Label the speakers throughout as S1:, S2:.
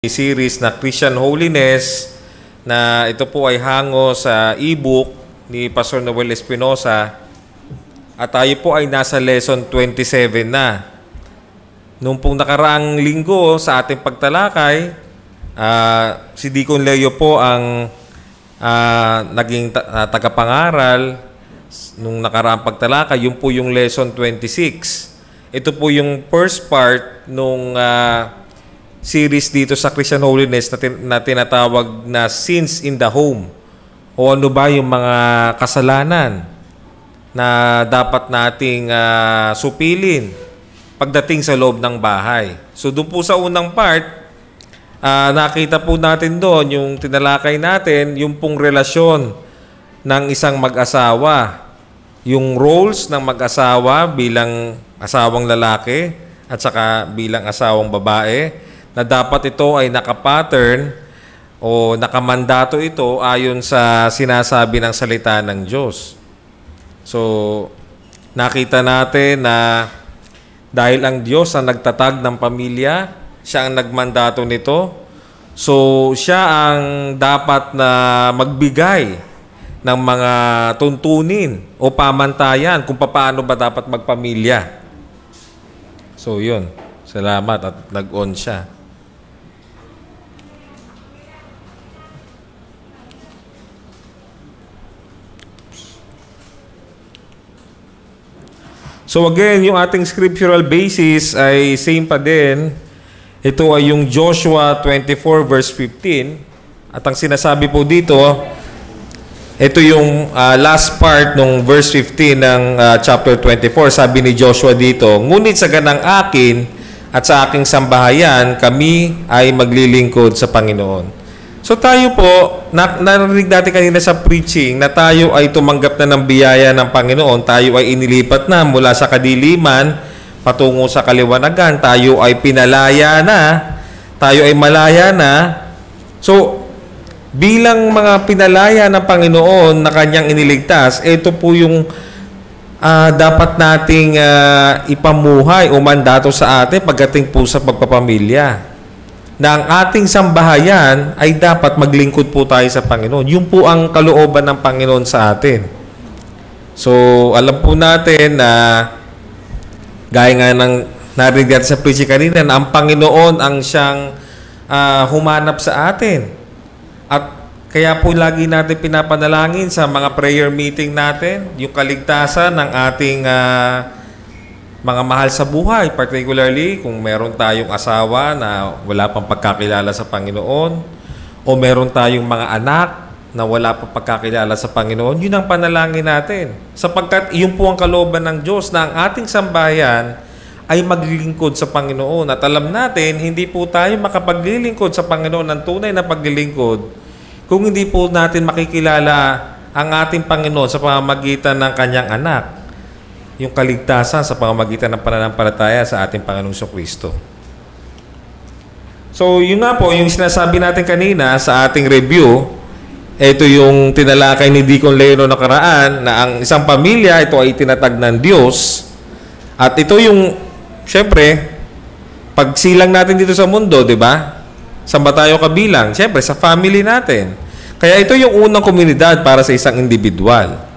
S1: Series na Christian Holiness na ito po ay hango sa e-book ni Pastor Noel Espinosa at tayo po ay nasa lesson 27 na. Nung pong nakaraang linggo sa ating pagtalakay, si Deacon Leo po ang naging tagapangaral nung nakaraang pagtalakay. Yun po yung lesson 26. Ito po yung first part nung series dito sa Christian Holiness na tinatawag na Sins in the Home, o ano ba yung mga kasalanan na dapat nating supilin pagdating sa loob ng bahay. So doon po sa unang part, nakita po natin doon yung tinalakay natin, yung pong relasyon ng isang mag-asawa, yung roles ng mag-asawa bilang asawang lalaki at saka bilang asawang babae, na dapat ito ay nakapattern o nakamandato ito ayon sa sinasabi ng salita ng Diyos. So, nakita natin na dahil ang Diyos ang nagtatag ng pamilya, siya ang nagmandato nito, so siya ang dapat na magbigay ng mga tuntunin o pamantayan kung paano ba dapat magpamilya. So, yun. Salamat at nag-on siya. So again, yung ating scriptural basis ay same pa din. Ito ay yung Joshua 24 verse 15. At ang sinasabi po dito, ito yung last part ng verse 15 ng chapter 24. Sabi ni Joshua dito, "Ngunit sa ganang akin at sa aking sambahayan, kami ay maglilingkod sa Panginoon." So tayo po, narinig natin kanina sa preaching na tayo ay tumanggap na ng biyaya ng Panginoon. Tayo ay inilipat na mula sa kadiliman patungo sa kaliwanagan. Tayo ay pinalaya na. Tayo ay malaya na. So, bilang mga pinalaya ng Panginoon na Kanyang iniligtas, ito po yung dapat nating ipamuhay o mandato sa atin pagdating po sa pagpapamilya. Na ang ating sambahayan ay dapat maglingkod po tayo sa Panginoon. Yun po ang kalooban ng Panginoon sa atin. So, alam po natin na gaya nga ng narinig natin sa preaching kanina na ang Panginoon ang siyang humanap sa atin. At kaya po lagi natin pinapanalangin sa mga prayer meeting natin yung kaligtasan ng ating mga mahal sa buhay, particularly kung meron tayong asawa na wala pang pagkakilala sa Panginoon o meron tayong mga anak na wala pang pagkakilala sa Panginoon, yun ang panalangin natin. Sapagkat iyon po ang kalooban ng Diyos na ang ating sambahayan ay maglilingkod sa Panginoon. At alam natin, hindi po tayo makapaglilingkod sa Panginoon ng tunay na paglilingkod kung hindi po natin makikilala ang ating Panginoon sa pamamagitan ng Kanyang anak, yung kaligtasan sa pamamagitan ng pananampalataya sa ating Panginoong Kristo. So, yun nga po, yung sinasabi natin kanina sa ating review, ito yung tinalakay ni Deacon Leo nakaraan na ang isang pamilya, ito ay tinatag ng Diyos. At ito yung, syempre, pagsilang natin dito sa mundo, di ba? Saan ba tayo kabilang? Syempre, sa family natin. Kaya ito yung unang komunidad para sa isang individual.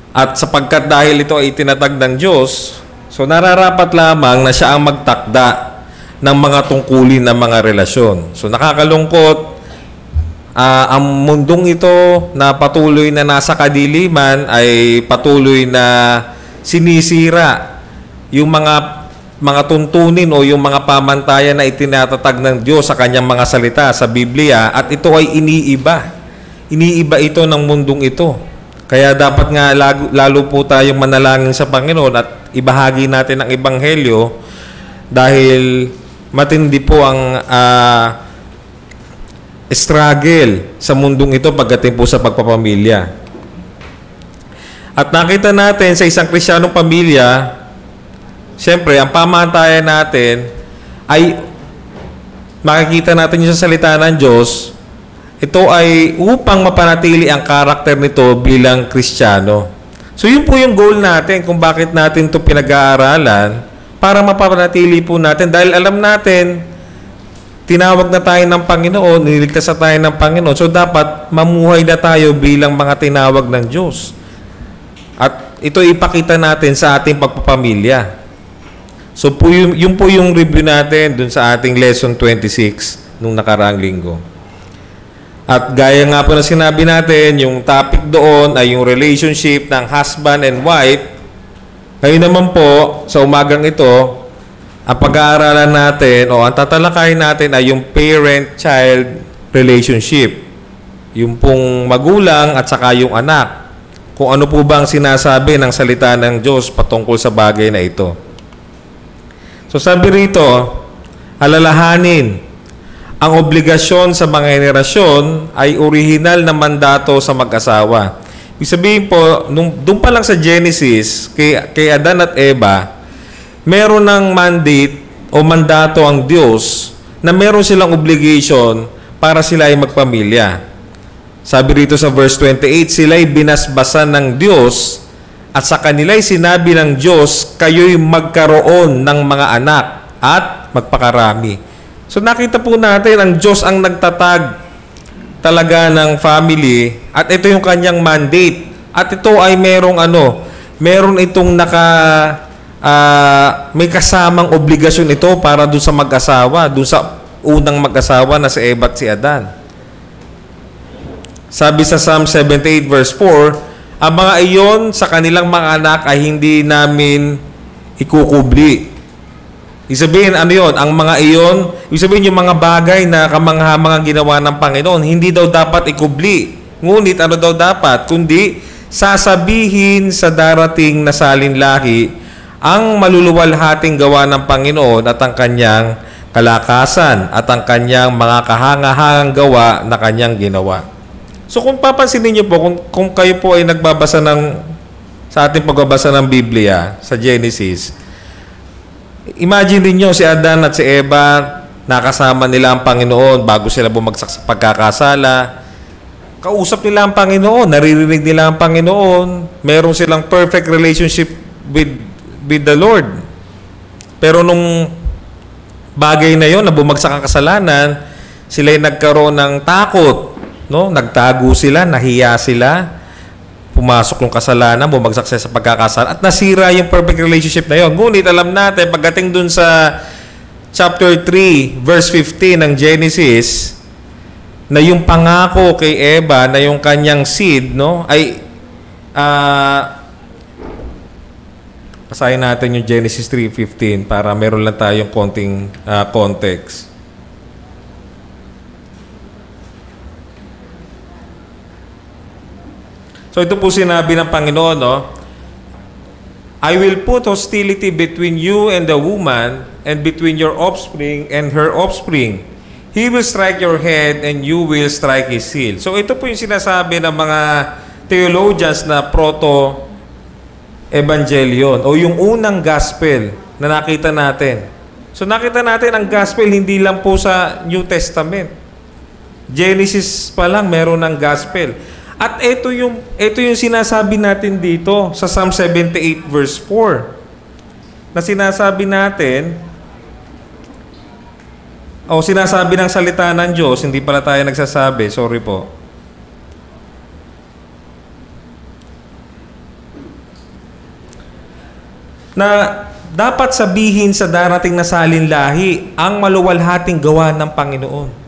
S1: At sapagkat dahil ito ay tinatag ng Diyos, so nararapat lamang na siya ang magtakda ng mga tungkulin ng mga relasyon. So nakakalungkot, ang mundong ito na patuloy na nasa kadiliman ay patuloy na sinisira yung mga tuntunin o yung mga pamantayan na itinatatag ng Diyos sa Kanyang mga salita sa Biblia, at ito ay iniiba. Iniiba ito ng mundong ito. Kaya dapat nga lalo po tayong manalangin sa Panginoon at ibahagi natin ang Ebanghelyo dahil matindi po ang struggle sa mundong ito pagdating po sa pagpapamilya. At nakita natin sa isang Kristiyanong pamilya, siyempre, ang pamantayan natin ay makikita natin yung sa salita ng Diyos. Ito ay upang mapanatili ang karakter nito bilang Kristiyano. So, yun po yung goal natin kung bakit natin ito pinag-aaralan, para mapanatili po natin. Dahil alam natin, tinawag na tayo ng Panginoon, niligtas na tayo ng Panginoon. So dapat mamuhay na tayo bilang mga tinawag ng Diyos. At ito ipakita natin sa ating pagpapamilya. So yun po yung review natin dun sa ating lesson 26 nung nakaraang linggo. At gaya nga po na sinabi natin, yung topic doon ay yung relationship ng husband and wife. Ngayon naman po, sa umagang ito, ang pag-aaralan natin o ang tatalakayin natin ay yung parent-child relationship. Yung pong magulang at saka yung anak. Kung ano po ba ang sinasabi ng salita ng Diyos patungkol sa bagay na ito. So sabi rito, alalahanin, ang obligasyon sa mga henerasyon ay orihinal na mandato sa mag-asawa. Ibig sabihin po, doon pa lang sa Genesis, kay Adan at Eva, meron ng mandate o mandato ang Diyos na meron silang obligation para sila ay magpamilya. Sabi rito sa verse 28, sila'y binasbasan ng Diyos at sa kanila'y sinabi ng Diyos, kayo'y magkaroon ng mga anak at magpakarami. So nakita po natin, ang Diyos ang nagtatag talaga ng family at ito yung kanyang mandate. At ito ay meron itong may kasamang obligasyon ito para doon sa mag-asawa, doon sa unang mag-asawa na si Eva at si Adan. Sabi sa Psalm 78 verse 4, ang mga iyon sa kanilang mga anak ay hindi namin ikukubli. Ibig sabihin, ano yun? Ang mga iyon, ibig sabihin yung mga bagay na kamangha-mga ginawa ng Panginoon, hindi daw dapat ikubli. Ngunit ano daw dapat? Kundi sasabihin sa darating na salinlahi ang maluluwalhating gawa ng Panginoon at ang kanyang kalakasan at ang kanyang mga kahangahangang gawa na kanyang ginawa. So kung papansinin niyo po, kung kayo po ay nagbabasa sa ating pagbabasa ng Biblia, sa Genesis, imagine niyo si Adan at si Eva, nakasama nila ang Panginoon bago sila bumagsak sa pagkakasala. Kausap nila ang Panginoon, naririnig nila ang Panginoon, meron silang perfect relationship with the Lord. Pero nung bagay na yon na bumagsak ang kasalanan, sila'y nagkaroon ng takot. No? Nagtago sila, nahiya sila, pumasok yung kasalanan, bumagsak sila sa pagkakasala, at nasira yung perfect relationship na yon. Ngunit alam natin, pagdating dun sa chapter 3, verse 15 ng Genesis, na yung pangako kay Eva, na yung kanyang seed, no, ay, basahin natin yung Genesis 3:15 para meron lang tayong konting context. So ito po sinabi ng Panginoon, no? I will put hostility between you and the woman and between your offspring and her offspring. He will strike your head and you will strike his heel. So ito po yung sinasabi ng mga theologians na proto-evangelion o yung unang gospel na nakita natin. So nakita natin ang gospel hindi lang po sa New Testament. Genesis pa lang meron ng gospel. At ito yung sinasabi natin dito sa Psalm 78 verse 4. Na sinasabi natin, sinasabi ng salita ng Diyos, hindi pala tayo nagsasabi, sorry po. Na dapat sabihin sa darating na salinlahi ang maluwalhating gawa ng Panginoon.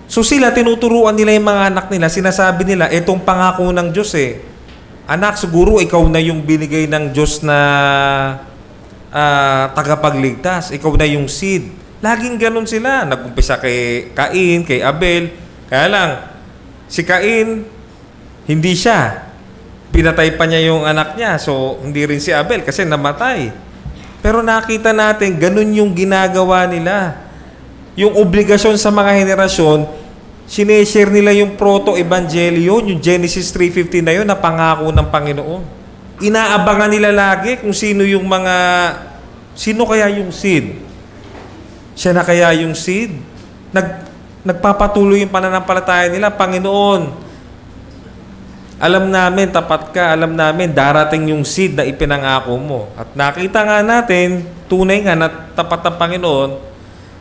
S1: So sila, tinuturuan nila yung mga anak nila, sinasabi nila, itong pangako ng Diyos anak, siguro ikaw na yung binigay ng Diyos na tagapagligtas, ikaw na yung seed. Laging ganun sila. Nag-umpisa kay Cain, kay Abel. Kaya lang, si Cain, hindi siya. Pinatay pa niya yung anak niya, so hindi rin si Abel kasi namatay. Pero nakita natin, ganun yung ginagawa nila. Yung obligasyon sa mga henerasyon, sineshare nila yung proto-evangelion, yung Genesis 3:15 na yun, na pangako ng Panginoon. Inaabangan nila lagi kung sino kaya yung seed. Siya na kaya yung seed? Nagpapatuloy yung pananampalataya nila, Panginoon, alam namin, tapat ka, alam namin, darating yung seed na ipinangako mo. At nakita nga natin, tunay nga na tapat ng Panginoon,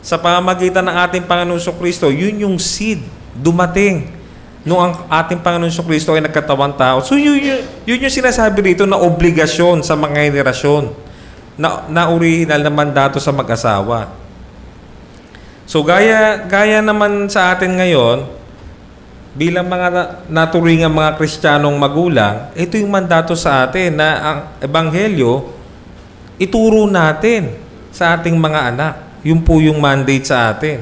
S1: sa pamamagitan ng ating Panginoon Kristo, yun yung seed dumating nung ang ating Panginoon Kristo ay nagkatawang tao. So yun yung sinasabi rito na obligasyon sa mga henerasyon na original na mandato sa mag-asawa. So gaya naman sa atin ngayon, bilang mga naturingang mga Kristiyanong magulang, ito yung mandato sa atin na ang Ebanghelyo ituro natin sa ating mga anak. Yun po yung mandate sa atin.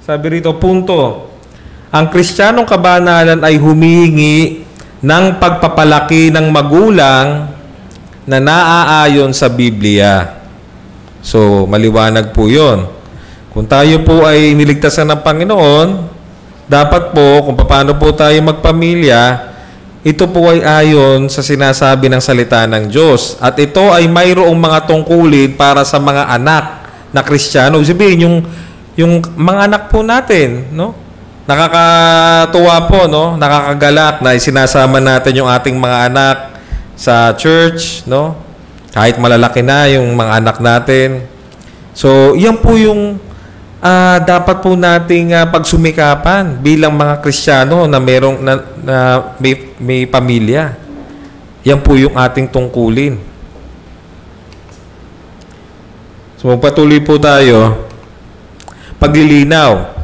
S1: Sabi rito, punto, ang Kristiyanong kabanalan ay humihingi ng pagpapalaki ng magulang na naaayon sa Biblia. So, maliwanag po yun. Kung tayo po ay niligtasan ng Panginoon, dapat po, kung paano po tayo magpamilya, ito po ay ayon sa sinasabi ng salita ng Diyos. At ito ay mayroong mga tungkulin para sa mga anak na Kristiyano. Sabihin, yung mga anak po natin, no? Nakakatuwa po, no? Nakakagalak na sinasama natin yung ating mga anak sa church, no? Kahit malalaki na yung mga anak natin. So, yan po yung dapat po nating pagsumikapan bilang mga Kristiyano na may pamilya. Yan po yung ating tungkulin. So, magpatuloy po tayo. Paglilinaw.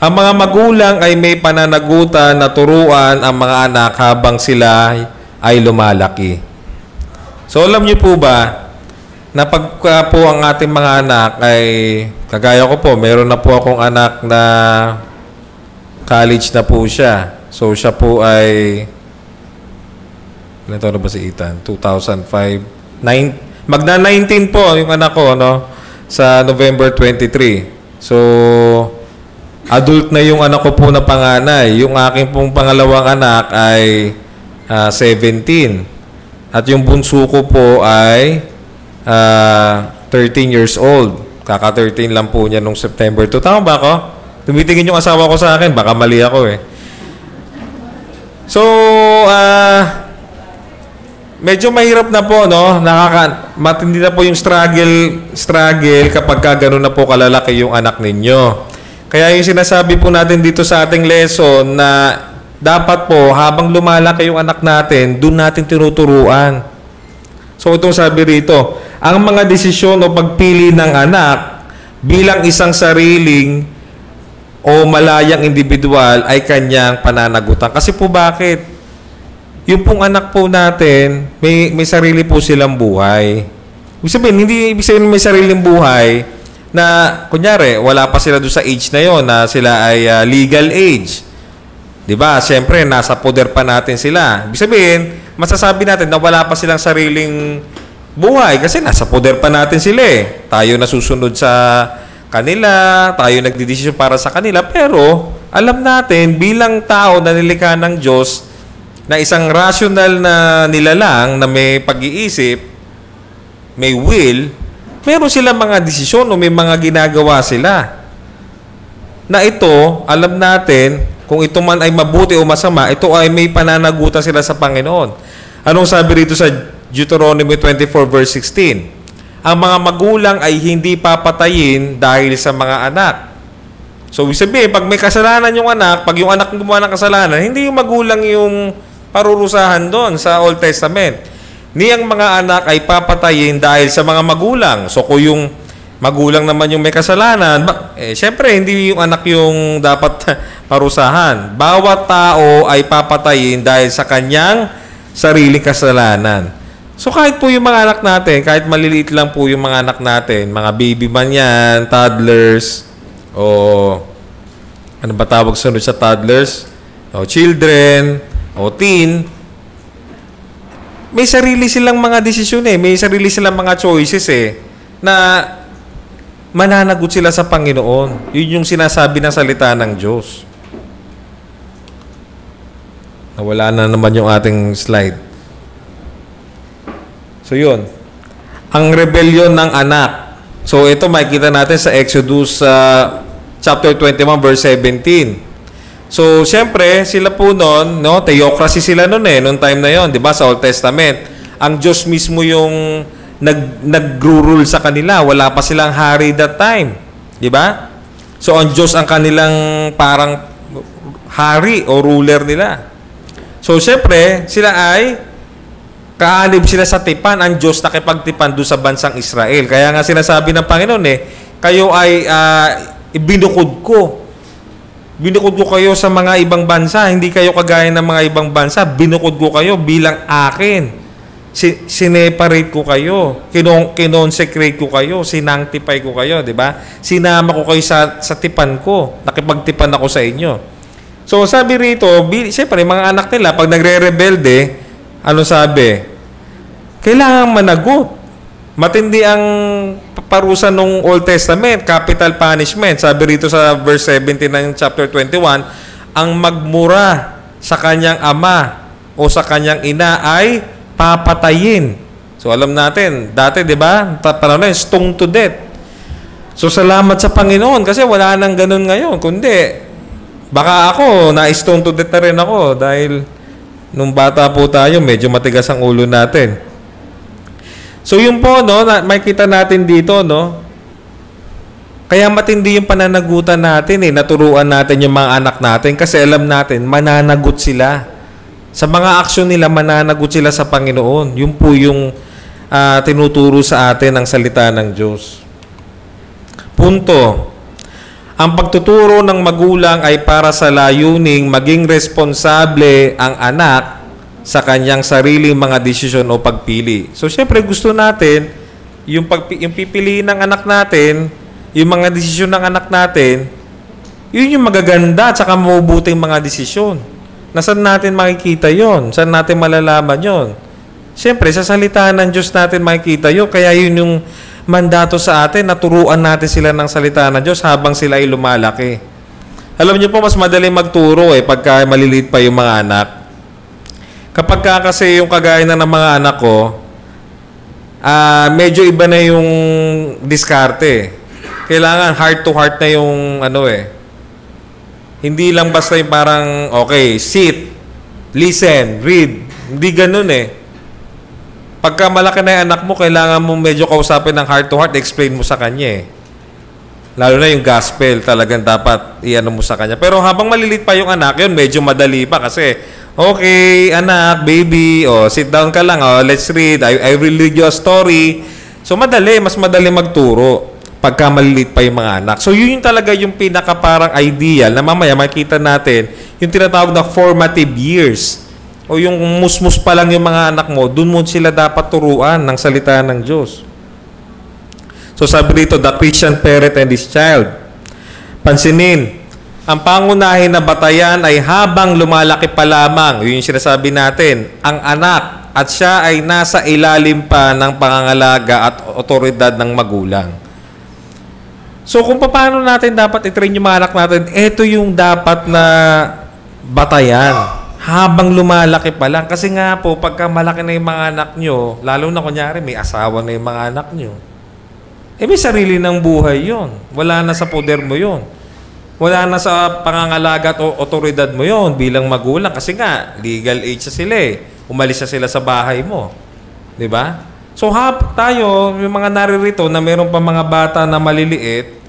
S1: Ang mga magulang ay may pananagutan na turuan ang mga anak habang sila ay lumalaki. So, alam niyo po ba na pagka po ang ating mga anak ay, kagaya ko po, meron na po akong anak na college na po siya. So, siya po ay, ilan taon na ba si Ethan? 2005. Magna-19 po yung anak ko, no? Sa November 23. So, adult na yung anak ko po na panganay. Yung aking pong pangalawang anak ay 17. At yung bunso ko po ay 13 years old. Kaka-13 lang po niya nung September 2. Tama ba ako? Tumitingin yung asawa ko sa akin. Baka mali ako eh. So, medyo mahirap na po, no? Matindi na po yung struggle kapag gano'n na po kalalaki yung anak ninyo. Kaya yung sinasabi po natin dito sa ating lesson na dapat po, habang lumalaki yung anak natin, doon natin tinuturuan. So, itong sabi rito, ang mga desisyon o pagpili ng anak bilang isang sariling o malayang individual ay kanyang pananagutan. Kasi po bakit? Yung pong anak po natin, may sarili po silang buhay. Ibig sabihin, hindi ibig sabihin may sariling buhay na, kunyari, wala pa sila doon sa age na yon na sila ay legal age. Diba? Siyempre, nasa poder pa natin sila. Ibig sabihin, masasabi natin na wala pa silang sariling buhay kasi nasa poder pa natin sila eh. Tayo nasusunod sa kanila, tayo nagdidesisyon para sa kanila, pero alam natin bilang tao na nilikha ng Diyos na isang rational na nilalang na may pag-iisip, may will, meron sila mga desisyon o may mga ginagawa sila. Na ito, alam natin, kung ito man ay mabuti o masama, ito ay may pananagutan sila sa Panginoon. Anong sabi rito sa Deuteronomy 24 verse 16? Ang mga magulang ay hindi papatayin dahil sa mga anak. So, ibig sabihin, pag may kasalanan yung anak, pag yung anak gumawa ng kasalanan, hindi yung magulang yung parurusahan doon sa Old Testament. Niyang mga anak ay papatayin dahil sa mga magulang. So, kung yung magulang naman yung may kasalanan, syempre, hindi yung anak yung dapat parusahan. Bawat tao ay papatayin dahil sa kanyang sariling kasalanan. So, kahit po yung mga anak natin, kahit maliliit lang po yung mga anak natin, mga baby man yan, toddlers, o ano ba tawag sunod sa toddlers? O children, o teen, may sarili silang mga desisyon eh. May sarili silang mga choices eh. Na mananagot sila sa Panginoon. Yun yung sinasabi ng salita ng Diyos. Nawala na naman yung ating slide. So yun. Ang rebellion ng anak. So ito makikita natin sa Exodus chapter 21 verse 17. So, siyempre, sila po noon, no, theocracy sila noon eh, noong time na yon, 'di ba, sa Old Testament. Ang Diyos mismo yung nag-rule sa kanila. Wala pa silang hari that time. Di ba? So, ang Diyos ang kanilang parang hari o ruler nila. So, syempre, sila ay kaanib sila sa tipan. Ang Diyos nakipagtipan doon sa bansang Israel. Kaya nga sinasabi ng Panginoon kayo ay binukod ko. Binukod ko kayo sa mga ibang bansa. Hindi kayo kagaya ng mga ibang bansa. Binukod ko kayo bilang akin. Sineparate ko kayo. Kinonsecrate ko kayo. Sinanctify ko kayo. Diba? Sinama ko kayo sa tipan ko. Nakipagtipan ako sa inyo. So, sabi rito, siyempre, mga anak nila, pag nagre-rebelde, ano sabi? Kailangan managot. Matindi ang parusa ng Old Testament, capital punishment. Sabi rito sa verse 17 ng chapter 21, ang magmura sa kanyang ama o sa kanyang ina ay papatayin. So alam natin, dati 'di ba? Parang stoned to death. So salamat sa Panginoon kasi wala nang ganun ngayon, kundi baka ako na-stone to death na rin ako dahil nung bata po tayo, medyo matigas ang ulo natin. So yun po, makikita natin dito, kaya matindi yung pananagutan natin, naturuan natin yung mga anak natin kasi alam natin, mananagot sila. Sa mga aksyon nila, mananagot sila sa Panginoon. Yun po yung tinuturo sa atin ang salita ng Diyos. Punto. Ang pagtuturo ng magulang ay para sa layuning maging responsable ang anak sa kanyang sariling mga desisyon o pagpili. So, syempre, gusto natin, yung pipiliin ng anak natin, yung mga desisyon ng anak natin, yun yung magaganda at saka mabubuting mga desisyon. Nasaan natin makikita yon? Saan natin malalaman yon? Syempre, sa salita ng Diyos natin makikita yun. Kaya yun yung mandato sa atin, naturuan natin sila ng salita ng Diyos habang sila ay lumalaki. Alam niyo po, mas madaling magturo pagka maliliit pa yung mga anak. Kapag kasi yung kagaya na ng mga anak ko, medyo iba na yung diskarte. Kailangan heart to heart na yung Hindi lang basta yung parang, okay, sit, listen, read. Hindi ganun Pagka malaki na yung anak mo, kailangan mo medyo kausapin ng heart to heart, explain mo sa kanya Lalo na yung gospel, talagang dapat iano mo sa kanya. Pero habang malilit pa yung anak, yun medyo madali pa kasi, okay, anak, baby, sit down ka lang, let's read, I will read you a story. So mas madali magturo pagka malilit pa yung mga anak. So yun talaga yung pinaka parang ideal na mamaya makita natin, yung tinatawag na formative years. O yung musmus pa lang yung mga anak mo, dun mo sila dapat turuan ng salita ng Diyos. So sabi dito, the Christian parent and his child. Pansinin, ang pangunahin na batayan ay habang lumalaki pa lamang, yun yung sinasabi natin, ang anak at siya ay nasa ilalim pa ng pangangalaga at otoridad ng magulang. So kung paano natin dapat i-train yung mga anak natin, ito yung dapat na batayan. Habang lumalaki pa lang. Kasi nga po, pagka malaki na yung mga anak nyo, lalo na kunyari may asawa na yung mga anak nyo, may sarili ng buhay yon. Wala na sa poder mo yon. Wala na sa pangangalaga at otoridad mo yon bilang magulang. Kasi nga, legal age na sila Umalis na sila sa bahay mo. Diba? So, tayo, yung mga naririto na meron pa mga bata na maliliit,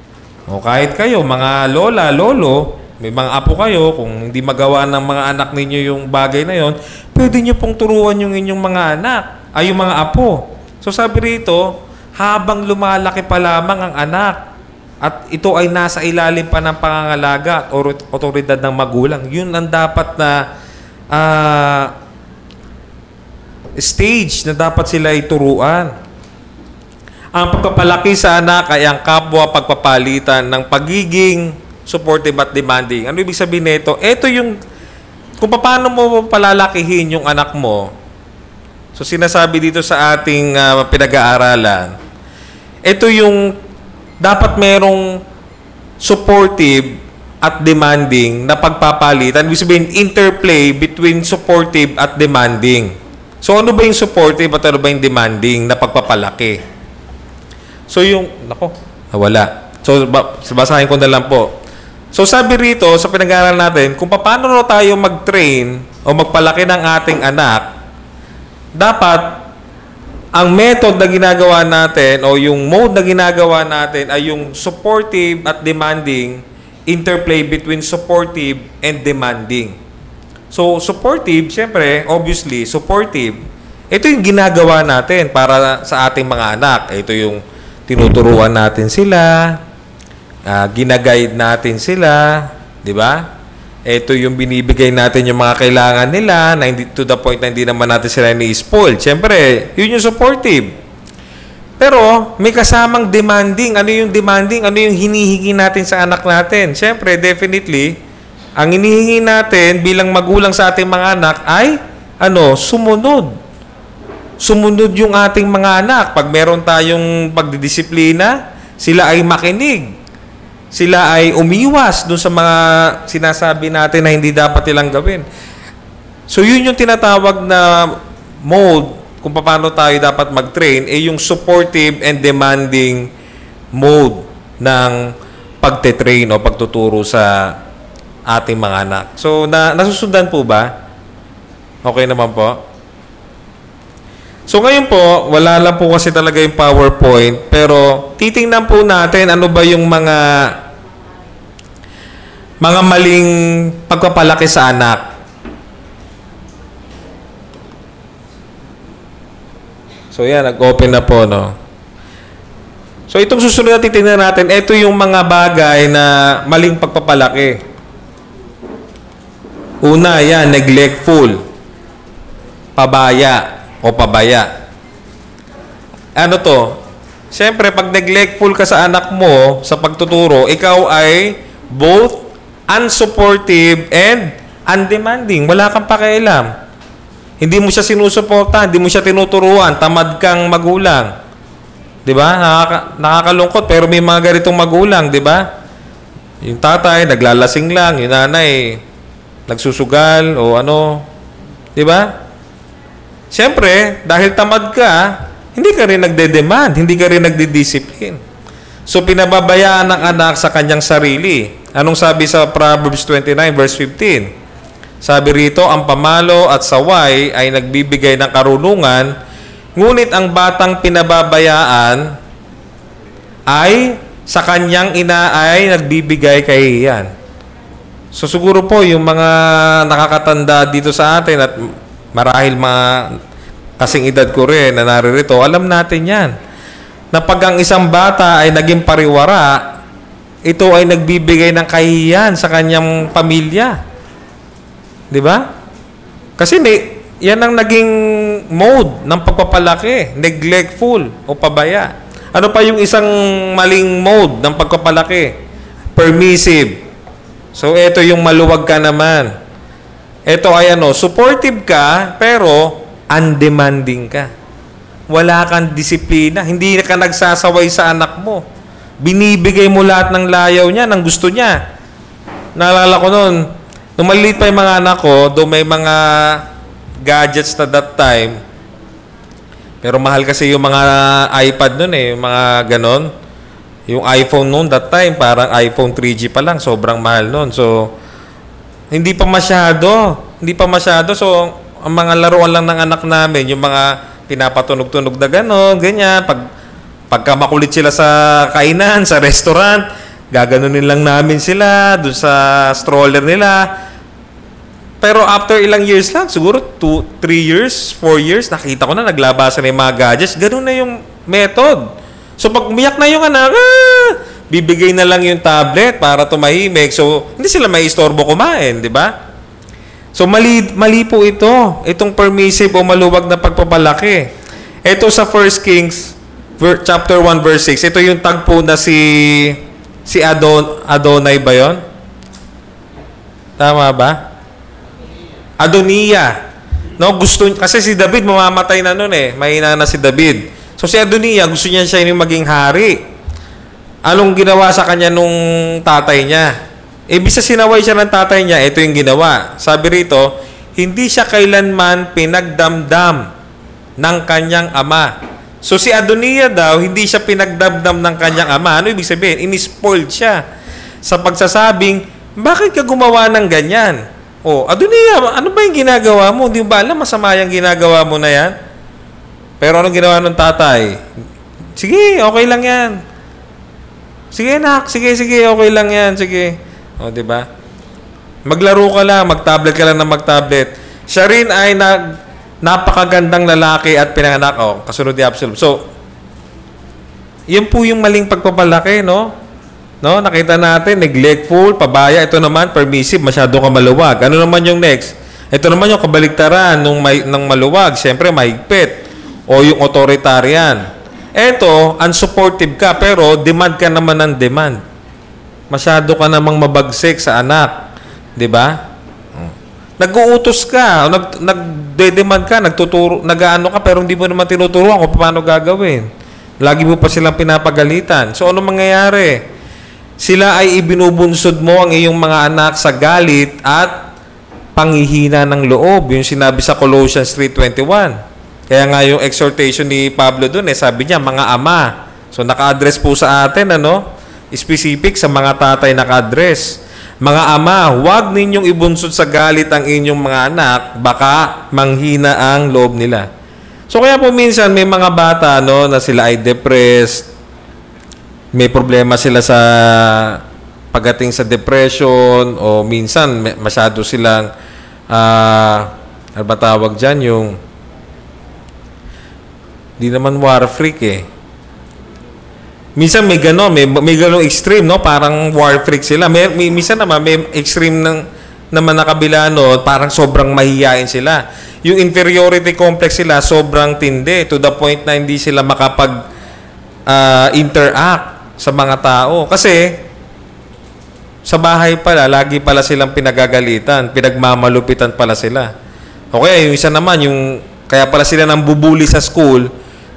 S1: o kahit kayo, mga lola, lolo, may mga apo kayo, kung hindi magawa ng mga anak ninyo yung bagay na yon, pwede nyo pong turuan yung inyong mga anak, yung mga apo. So sabi rito, habang lumalaki pa lamang ang anak, at ito ay nasa ilalim pa ng pangangalaga at otoridad ng magulang, yun ang dapat na stage na dapat sila ituruan. Ang pagpapalaki sa anak ay ang kapwa pagpapalitan ng pagiging supportive at demanding. Ano ibig sabihin nito? Ito yung, kung paano mo palalakihin yung anak mo. So, sinasabi dito sa ating pinag-aaralan, ito yung dapat merong supportive at demanding na pagpapalitan. Ibig sabihin, interplay between supportive at demanding. So, ano ba yung supportive at ano ba yung demanding na pagpapalaki? So, yung, wala. So, basahin ko na lang po. So, sabi rito, sa pinag-aaral natin, kung paano tayo mag-train o magpalaki ng ating anak, dapat ang method na ginagawa natin o yung mode na ginagawa natin ay yung supportive at demanding, interplay between supportive and demanding. So, supportive, siyempre, obviously, supportive, ito yung ginagawa natin para sa ating mga anak. Ito yung tinuturuan natin sila, ginaguide natin sila, di ba? Ito yung binibigay natin yung mga kailangan nila na hindi, to the point na hindi naman natin sila ni-spoil. Siyempre, yun yung supportive. Pero, may kasamang demanding. Ano yung demanding? Ano yung hinihingi natin sa anak natin? Siyempre, definitely, ang hinihingi natin bilang magulang sa ating mga anak ay, sumunod. Sumunod yung ating mga anak. Pag meron tayong pagdidisiplina, sila ay makinig. Sila ay umiwas dun sa mga sinasabi natin na hindi dapat nilang gawin. So, yun yung tinatawag na mode kung paano tayo dapat mag-train, yung supportive and demanding mode ng pagte-train o pagtuturo sa ating mga anak. So, nasusundan po ba? Okay naman po? So, ngayon po, wala lang po kasi talaga yung PowerPoint, pero titingnan po natin ano ba yung mga maling pagpapalaki sa anak. So, yan, nag-open na po, no? So, itong susunod na titingnan natin, ito yung mga bagay na maling pagpapalaki. Una, yan, neglectful. Pabaya o pabaya. Ano to? Siyempre, pag neglectful ka sa anak mo sa pagtuturo, ikaw ay both unsupportive and undemanding. Wala kang pakialam. Hindi mo siya sinusuporta, hindi mo siya tinuturuan, tamad kang magulang. 'Di ba? Nakakalungkot pero may mga ganitong magulang, 'di ba? Yung tatay naglalasing lang, yung nanay nagsusugal o ano, 'di ba? Siyempre, dahil tamad ka, hindi ka rin nagde-demand, hindi ka rin nagdi-discipline. So, pinababayaan ng anak sa kanyang sarili. Anong sabi sa Proverbs 29 verse 15? Sabi rito, ang pamalo at saway ay nagbibigay ng karunungan, ngunit ang batang pinababayaan ay sa kanyang ina ay nagbibigay kahihiyan. So, siguro po, yung mga nakakatanda dito sa atin at marahil mga kasing edad ko rin na naririto, alam natin yan. Na pag ang isang bata ay naging pariwara, ito ay nagbibigay ng kahihiyan sa kanyang pamilya. Di ba? Kasi yan ang naging mode ng pagpapalaki, neglectful o pabaya. Ano pa yung isang maling mode ng pagpapalaki? Permissive. So, ito yung maluwag ka naman. Ito ay supportive ka, pero undemanding ka. Wala kang disiplina. Hindi ka nagsasaway sa anak mo. Binibigay mo lahat ng layaw niya, ng gusto niya. Naalala ko noon, nung maliit pa yung mga anak ko, doon may mga gadgets na that time. Pero mahal kasi yung mga iPad noon yung mga ganon. Yung iPhone noon that time, parang iPhone 3G pa lang, sobrang mahal noon. So, hindi pa masyado. So, ang mga laruan lang ng anak namin, yung mga pinapatunog-tunog na gano'n, ganyan. Pagka makulit sila sa kainan, sa restaurant, gaganunin lang namin sila dun sa stroller nila. Pero after ilang years lang, siguro 2, 3 years, 4 years, nakita ko na naglabasan na yung mga gadgets. Ganun na yung method. So, pag umiyak na yung anak, bibigay na lang yung tablet para tumahimik. So, hindi sila may istorbo kumain, di ba? So, mali po ito. Itong permissive o maluwag na pagpapalaki. Ito sa 1 Kings, chapter 1, verse 6. Ito yung tagpo na si Adonai ba yun? Tama ba? Adonia. No, kasi si David mamamatay na nun Mahina na si David. So, si Adonia, gusto niya siya yung maging hari. Anong ginawa sa kanya nung tatay niya? Bisa sinaway siya ng tatay niya, ito yung ginawa. Sabi rito, hindi siya kailanman pinagdamdam ng kanyang ama. So si Adonia daw, hindi siya pinagdamdam ng kanyang ama. Ano ibig sabihin? Inispoiled siya sa pagsasabing, bakit ka gumawa ng ganyan? Adonia, ano ba yung ginagawa mo? Hindi ba alam masama yung ginagawa mo na yan? Pero anong ginawa ng tatay? Sige, okay lang yan. Sige, anak. Sige, okay lang yan. Sige. O, di ba? Maglaro ka lang, mag-tablet ka lang na mag-tablet. Siya rin ay napakagandang lalaki at pinanganak. O, kasunod ni Absalom. So, yun po yung maling pagpapalaki, no? No? Nakita natin, neglectful, pabaya. Ito naman, permissive, masyado ka maluwag. Ano naman yung next? Ito naman yung kabaligtaran ng maluwag. Siyempre, mahigpit. O yung authoritarian. Ito, unsupportive ka, pero demand ka naman ng demand. Masyado ka namang mabagsik sa anak. Diba? Nag-uutos ka, nagde-demand ka, nag-ano ka, pero hindi mo naman tinuturuan kung paano gagawin. Lagi mo pa silang pinapagalitan. So, ano mangyayari? Sila ay ibinubunsod mo ang iyong mga anak sa galit at panghihina ng loob. Yung sinabi sa Colossians 3:21. Kaya nga yung exhortation ni Pablo doon, sabi niya, mga ama. So, naka-address po sa atin, specific sa mga tatay naka-address. Mga ama, huwag ninyong ibunsod sa galit ang inyong mga anak, baka manghina ang loob nila. So, kaya po minsan may mga bata, na sila ay depressed, may problema sila sa pagdating sa depression, o minsan masyado silang, ano ba tawag dyan, yung di naman war freak Minsan may gano'n, may gano'ng extreme, parang war freak sila. Minsan naman may extreme naman na kabila, parang sobrang mahihain sila. Yung inferiority complex sila, sobrang tindi to the point na hindi sila makapag-interact sa mga tao. Kasi sa bahay pala, lagi pala silang pinagagalitan, pinagmamalupitan pala sila. Okay, yung isa naman, kaya pala sila nang bubuli sa school,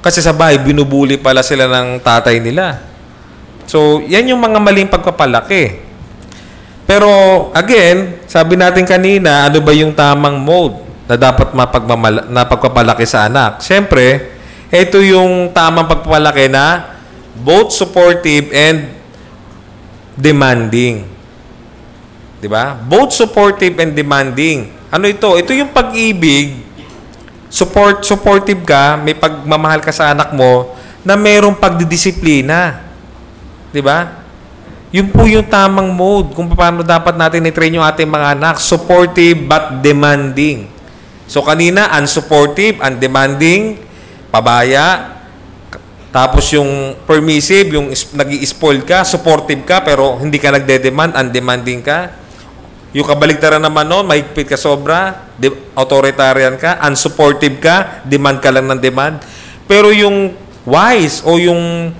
S1: kasi sa bahay, binubuli pala sila ng tatay nila. So, yan yung mga maling pagpapalaki. Pero, again, sabi natin kanina, ano ba yung tamang mode na dapat pagpapalaki sa anak? Siyempre, ito yung tamang pagpapalaki na both supportive and demanding. Diba? Both supportive and demanding. Ano ito? Ito yung pag-ibig. Supportive ka, may pagmamahal ka sa anak mo na mayroong pagdidisiplina. 'Di ba? Yun po yung tamang mode kung paano dapat natin i-train yung ating mga anak. Supportive but demanding. So kanina, unsupportive, undemanding, pabaya. Tapos yung permissive, yung nag-i-spoil ka, supportive ka pero hindi ka nagde-demand, undemanding ka. Yung kabaligtaran naman mahigpit ka sobra, authoritarian ka, unsupportive ka, demand ka lang ng demand. Pero yung wise o yung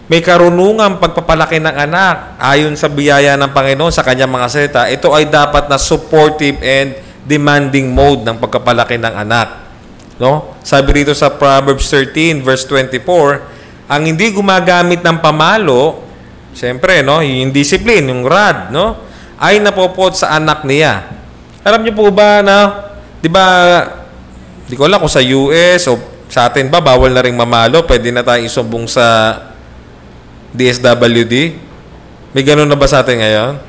S1: may karunungang pagpapalaki ng anak ayon sa biyaya ng Panginoon sa kanyang mga salita, ito ay dapat na supportive and demanding mode ng pagpapalaki ng anak. No? Sabi rito sa Proverbs 13 verse 24, ang hindi gumagamit ng pamalo, siyempre, yung discipline, yung rod, ay napopot sa anak niya. Alam niyo po ba na, di ba, di ko alam kung sa US o sa atin ba, bawal na rin mamalo, pwede na tayong isumbong sa DSWD? May ganun na ba sa atin ngayon?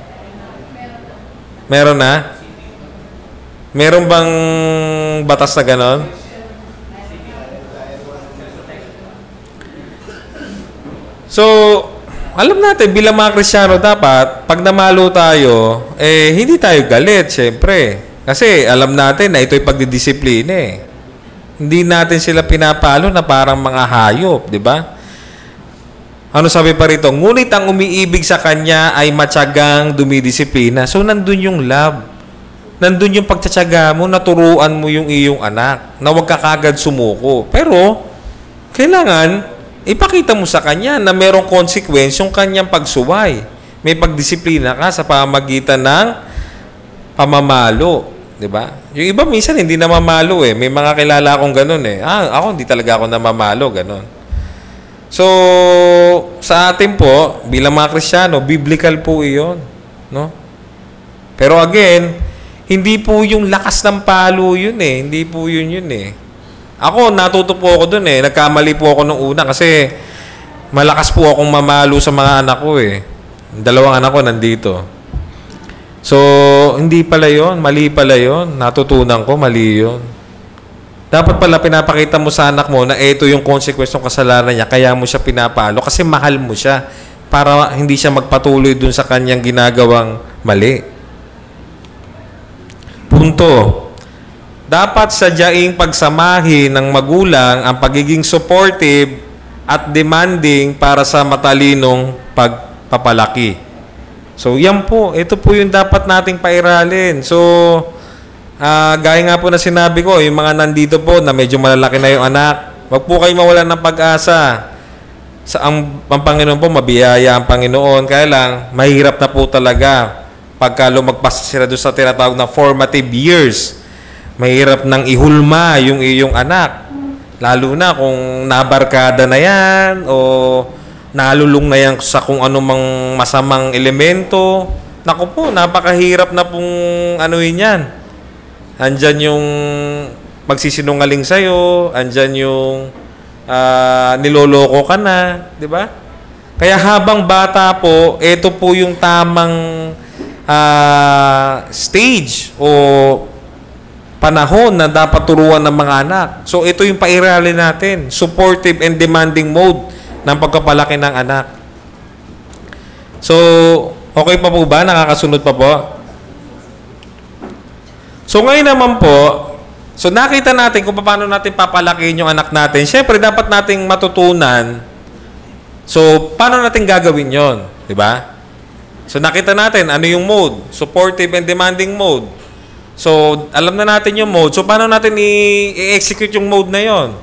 S1: Meron na? Meron bang batas na ganon? So, alam natin, bilang mga Kristiyano dapat, pag namalo tayo, hindi tayo galit, syempre. Kasi alam natin na ito'y pagdidisiplina Hindi natin sila pinapalo na parang mga hayop, di ba? Ano sabi pa rito? Ngunit ang umiibig sa kanya ay matyagang dumidisiplina. So, nandun yung love. Nandun yung pagtsatsaga mo, naturuan mo yung iyong anak na huwag ka kagad sumuko. Pero, kailangan ipakita mo sa kanya na merong consequence yung kanyang pagsuway. May pagdisiplina ka sa pamamagitan ng pamamalo. Diba? Yung iba minsan hindi na mamalo May mga kilala akong ganun ako hindi talaga ako namamalo, ganun. So, sa atin po, bilang mga Kristiyano, biblical po iyon. No? Pero again, hindi po yung lakas ng palo yun Hindi po yun Ako, natuto po ako dun Nagkamali po ako nung una kasi malakas po akong mamalo sa mga anak ko Dalawang anak ko nandito. So, hindi pala yon, mali pala yon. Natutunan ko, mali yon. Dapat pala pinapakita mo sa anak mo na ito yung consequence ng kasalanan niya, kaya mo siya pinapalo kasi mahal mo siya para hindi siya magpatuloy dun sa kanyang ginagawang mali. Punto. Dapat sadyaing pagsamahin ng magulang ang pagiging supportive at demanding para sa matalinong pagpapalaki. So, yan po. Ito po yung dapat nating pairalin. So, gaya nga po na sinabi ko, yung mga nandito po na medyo malalaki na yung anak, wag po kayo mawalan ng pag-asa. Ang Panginoon po, mabiyaya ang Panginoon. Kaya lang, mahirap na po talaga pagka lumagpas sila doon sa tinatawag na formative years. Mahirap nang ihulma yung iyong anak. Lalo na kung nabarkada na yan o nalulung na yan sa kung anumang masamang elemento. Naku po, napakahirap na pong anuin yan. Andyan yung magsisinungaling sa'yo, andyan yung niloloko ka na, di ba? Kaya habang bata po, ito po yung tamang stage o panahon na dapat turuan ng mga anak. So, ito yung pairali natin. Supportive and demanding mode ng pagkapalaki ng anak. So, okay pa po ba? Nakakasunod pa po? So, ngayon naman po, so nakita natin kung paano natin papalakihin yung anak natin. Siyempre, dapat nating matutunan. So, paano natin gagawin yon, di ba? So, nakita natin ano yung mode. Supportive and demanding mode. So, alam na natin yung mode. So, paano natin i-execute yung mode na yon?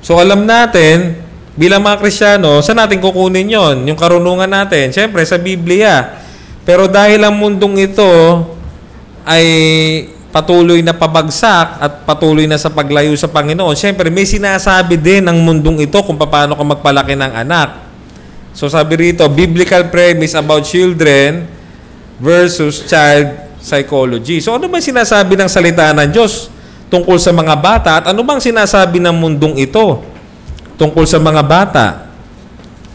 S1: So, alam natin, bilang mga Kristiyano, saan natin kukunin yon? Yung karunungan natin. Siyempre, sa Biblia. Pero dahil ang mundong ito ay patuloy na pabagsak at patuloy na sa paglayo sa Panginoon, siyempre, may sinasabi din ang mundong ito kung paano ka magpalaki ng anak. So, sabi rito, biblical premise about children versus child psychology. So, ano ba sinasabi ng salita ng Diyos tungkol sa mga bata at ano bang sinasabi ng mundong ito tungkol sa mga bata?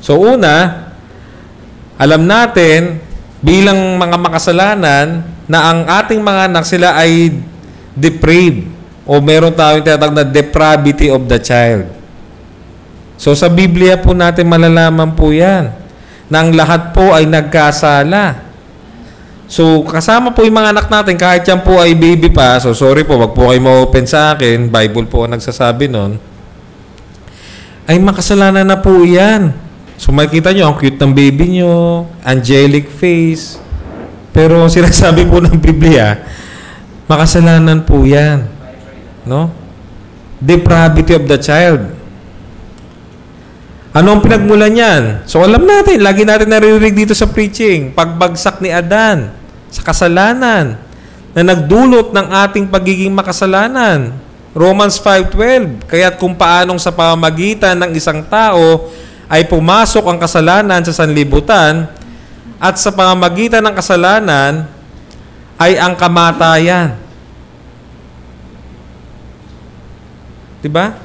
S1: So, una, alam natin bilang mga makasalanan na ang ating mga anak sila ay depraved o meron tayong tinatawag na depravity of the child. So, sa Biblia po natin malalaman po yan na ang lahat po ay nagkasala. So, kasama po yung mga anak natin, kahit yan po ay baby pa, so sorry po, wag po kayo ma-open sa akin, Bible po ang nagsasabi nun, ay makasalanan na po yan. So, makikita nyo, ang cute ng baby nyo, angelic face, pero sinasabi po ng Biblia, makasalanan po yan. No? Depravity of the child. Ano ang pinagmulan yan? So, alam natin, lagi natin naririnig dito sa preaching, pagbagsak ni Adan sa kasalanan na nagdulot ng ating pagiging makasalanan. Romans 5:12, kaya't kung paanong sa pamamagitan ng isang tao ay pumasok ang kasalanan sa sanlibutan at sa pamamagitan ng kasalanan ay ang kamatayan. Diba?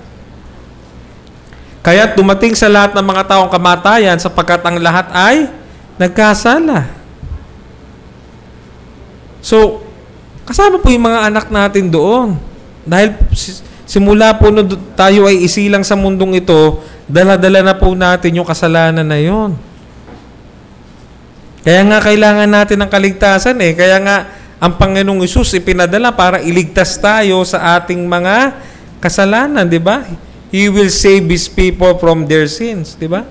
S1: Kaya't dumating sa lahat ng mga taong kamatayan sapagkat ang lahat ay nagkasala. So, kasama po yung mga anak natin doon. Dahil simula po nung tayo ay isilang sa mundong ito, dala-dala na po natin yung kasalanan na yon. Kaya nga kailangan natin ng kaligtasan eh. Kaya nga ang Panginoong Hesus ipinadala para iligtas tayo sa ating mga kasalanan, di ba? He will save His people from their sins, di ba?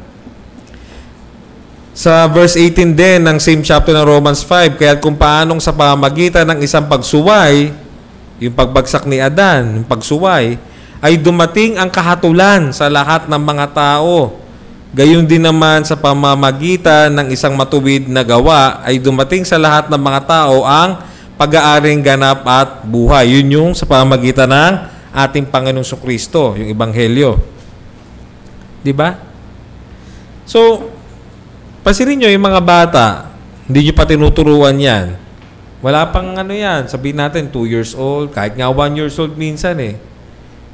S1: Sa verse 18 din ng same chapter ng Romans 5, kaya kung paanong sa pamamagitan ng isang pagsuway, yung pagbagsak ni Adan, yung pagsuway, ay dumating ang kahatulan sa lahat ng mga tao. Gayon din naman sa pamamagitan ng isang matuwid na gawa, ay dumating sa lahat ng mga tao ang pag-aaring ganap at buhay. Yun yung sa pamamagitan ng ating Panginoong Sukristo, yung Ebanghelyo. Diba? So, pansinin nyo yung mga bata, hindi nyo pa tinuturuan yan. Wala pang ano yan, sabihin natin 2 years old, kahit nga 1 years old minsan eh.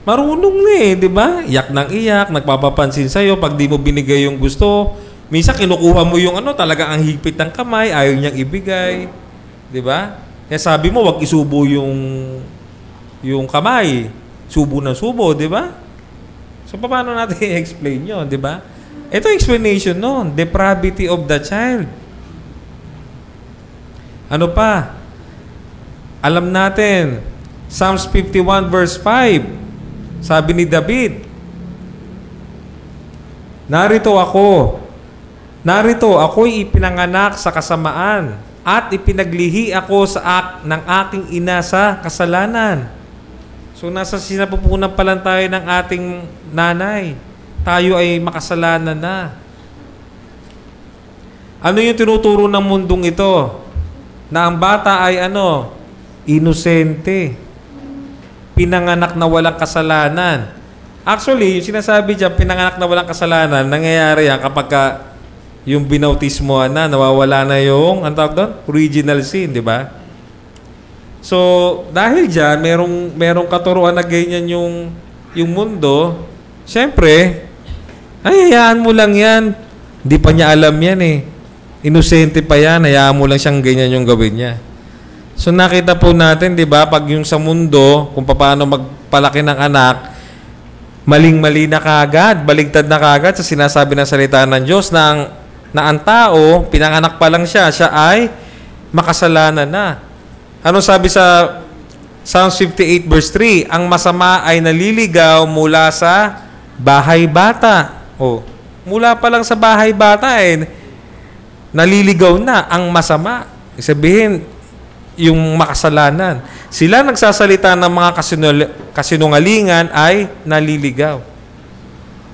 S1: Marunong na eh, di ba? Iyak ng iyak, nagpapapansin sa'yo pag di mo binigay yung gusto. Minsan kinukuha mo yung ano, talagang ang higpit ng kamay, ayaw niyang ibigay. Di ba? Kaya sabi mo, wag isubo yung kamay. subo ng subo, di ba? So, paano natin i-explain yun, di ba? Ito explanation nun, depravity of the child. Ano pa? Alam natin, Psalms 51 verse 5, sabi ni David, narito ako'y ipinanganak sa kasamaan at ipinaglihi ako ng aking ina sa kasalanan. So, nasa sinapupunan pa lang tayo ng ating nanay. Tayo ay makasalanan na. Ano yung tinuturo ng mundong ito? Na ang bata ay inosente. Pinanganak na walang kasalanan. Actually, yung sinasabi dyan, pinanganak na walang kasalanan, nangyayari yan kapag yung binautismo na, nawawala na yung, ang tawag doon? Original sin, di ba? So, dahil dyan, merong katuruan na ganyan yung mundo, siyempre, ay, hayaan mo lang yan. Hindi pa niya alam yan eh. Inosente pa yan, hayaan mo lang siyang ganyan yung gawin niya. So, nakita po natin, di ba, pag yung sa mundo, kung paano magpalaki ng anak, maling-mali na kagad, baligtad na kagad sa sinasabi ng salita ng Diyos na ang tao, pinanganak pa lang siya ay makasalanan na. Anong sabi sa Psalms 58 verse 3? Ang masama ay naliligaw mula sa bahay bata. Mula pa lang sa bahay bata naliligaw na ang masama. Sabihin, yung makasalanan. Sila nagsasalita ng mga kasinungalingan ay naliligaw.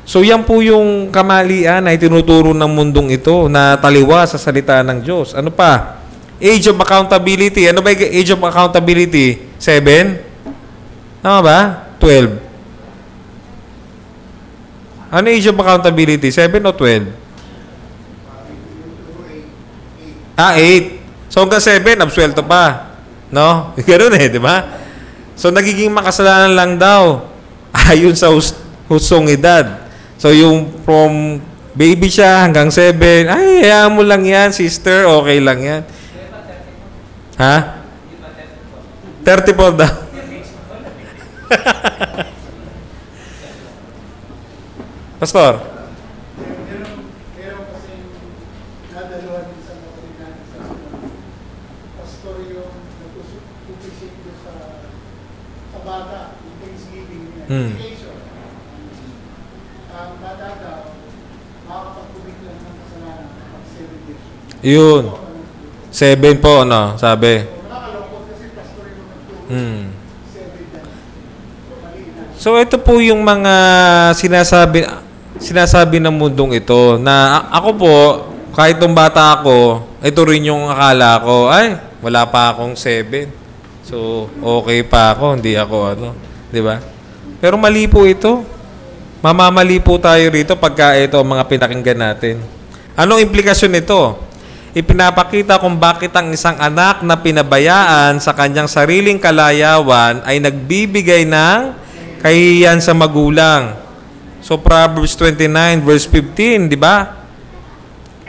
S1: So yan po yung kamalian na itinuturo ng mundong ito na taliwa sa salita ng Diyos. Ano pa? Age of accountability. Ano ba yung age of accountability? 7? Tama ba? 12. Ano age of accountability? 7 o 12? 8. So hanggang 7, absuelto pa. No? Ganoon di ba? So nagiging makasalanan lang daw ayon sa husong edad. So yung from baby siya hanggang 7, ay, hayaan mo lang yan, sister, okay lang yan. Ha? 34 daw. Pastor?
S2: Meron kasi nadaluhan sa mga pastor yung nagpupusit sa bata, yung Thanksgiving niya. Ang bata daw, makakapagpubig lang ng kasalanan pag 7 years.
S1: Yun. 7 po, sabi.
S2: Nakakalungkot kasi pastor yung nagpupubig. 7 yan.
S1: So ito po yung mga sinasabi ng mundong ito na ako po, kahit nung bata ako, ito rin yung akala ko, ay, wala pa akong 7. So, okay pa ako, hindi ako di ba? Pero mali po ito. Mamamali po tayo rito pagka ito mga pinakinggan natin. Anong implikasyon nito? Ipinapakita kung bakit ang isang anak na pinabayaan sa kanyang sariling kalayawan ay nagbibigay ng kahihiyan sa magulang. So, Proverbs 29 verse 15, di ba?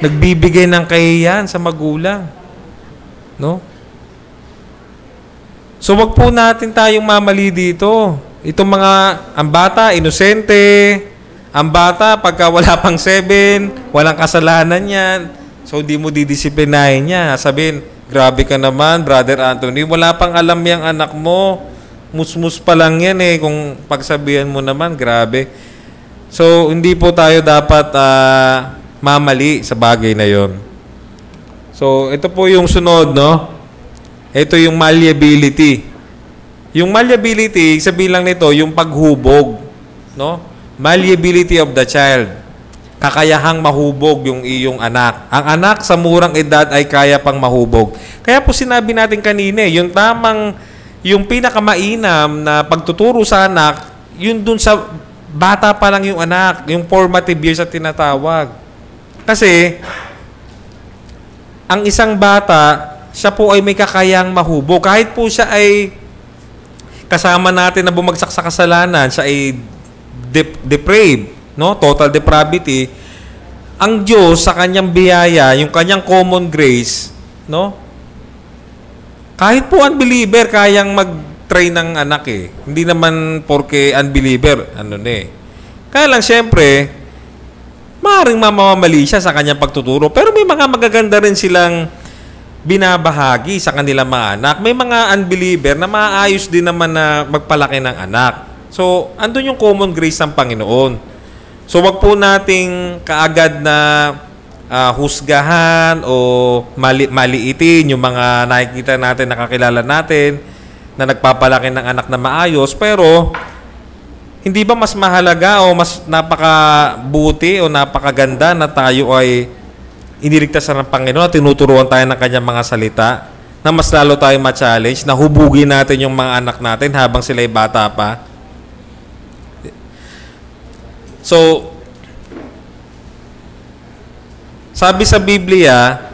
S1: Nagbibigay ng kahihiyan sa magulang. No? So, wag po natin tayong mamali dito. Itong ang bata, inosente. Ang bata, pagka wala pang 7, walang kasalanan yan. So, hindi mo didisiplinahin niya. Sabihin, grabe ka naman, Brother Anthony. Wala pang alam yung anak mo. Musmus pa lang yan kung pagsabihan mo naman, grabe. So, hindi po tayo dapat mamali sa bagay na yon. So, ito po yung sunod, no? Ito yung malleability. Yung malleability, sabihin lang nito, yung paghubog, no? Malleability of the child. Kakayahang mahubog yung iyong anak. Ang anak sa murang edad ay kaya pang mahubog. Kaya po sinabi natin kanina, yung pinakamainam na pagtuturo sa anak, yun dun sa bata pa lang yung anak, yung formative years at tinatawag. Kasi, ang isang bata, siya po ay may kakayang mahubog. Kahit po siya ay kasama natin na bumagsak sa kasalanan, siya ay depraved, no? Total depravity. Ang Diyos sa kanyang biyaya, yung kanyang common grace, no? Kahit po unbeliever, kayang train ng anak eh. Hindi naman porke unbeliever, Kaya lang, syempre, maaaring mamamali siya sa kanyang pagtuturo. Pero may mga magaganda rin silang binabahagi sa kanilang mga anak. May mga unbeliever na maayos din naman na magpalaki ng anak. So, andun yung common grace ng Panginoon. So, wag po nating kaagad na husgahan o maliitin yung mga nakikita natin, nakakilala natin na nagpapalaki ng anak na maayos. Pero, hindi ba mas mahalaga o mas napakabuti o napakaganda na tayo ay iniligtasan ng Panginoon at tinuturuan tayo ng kanyang mga salita na mas lalo tayo ma-challenge, na hubugin natin yung mga anak natin habang sila ay bata pa? So, sabi sa Biblia,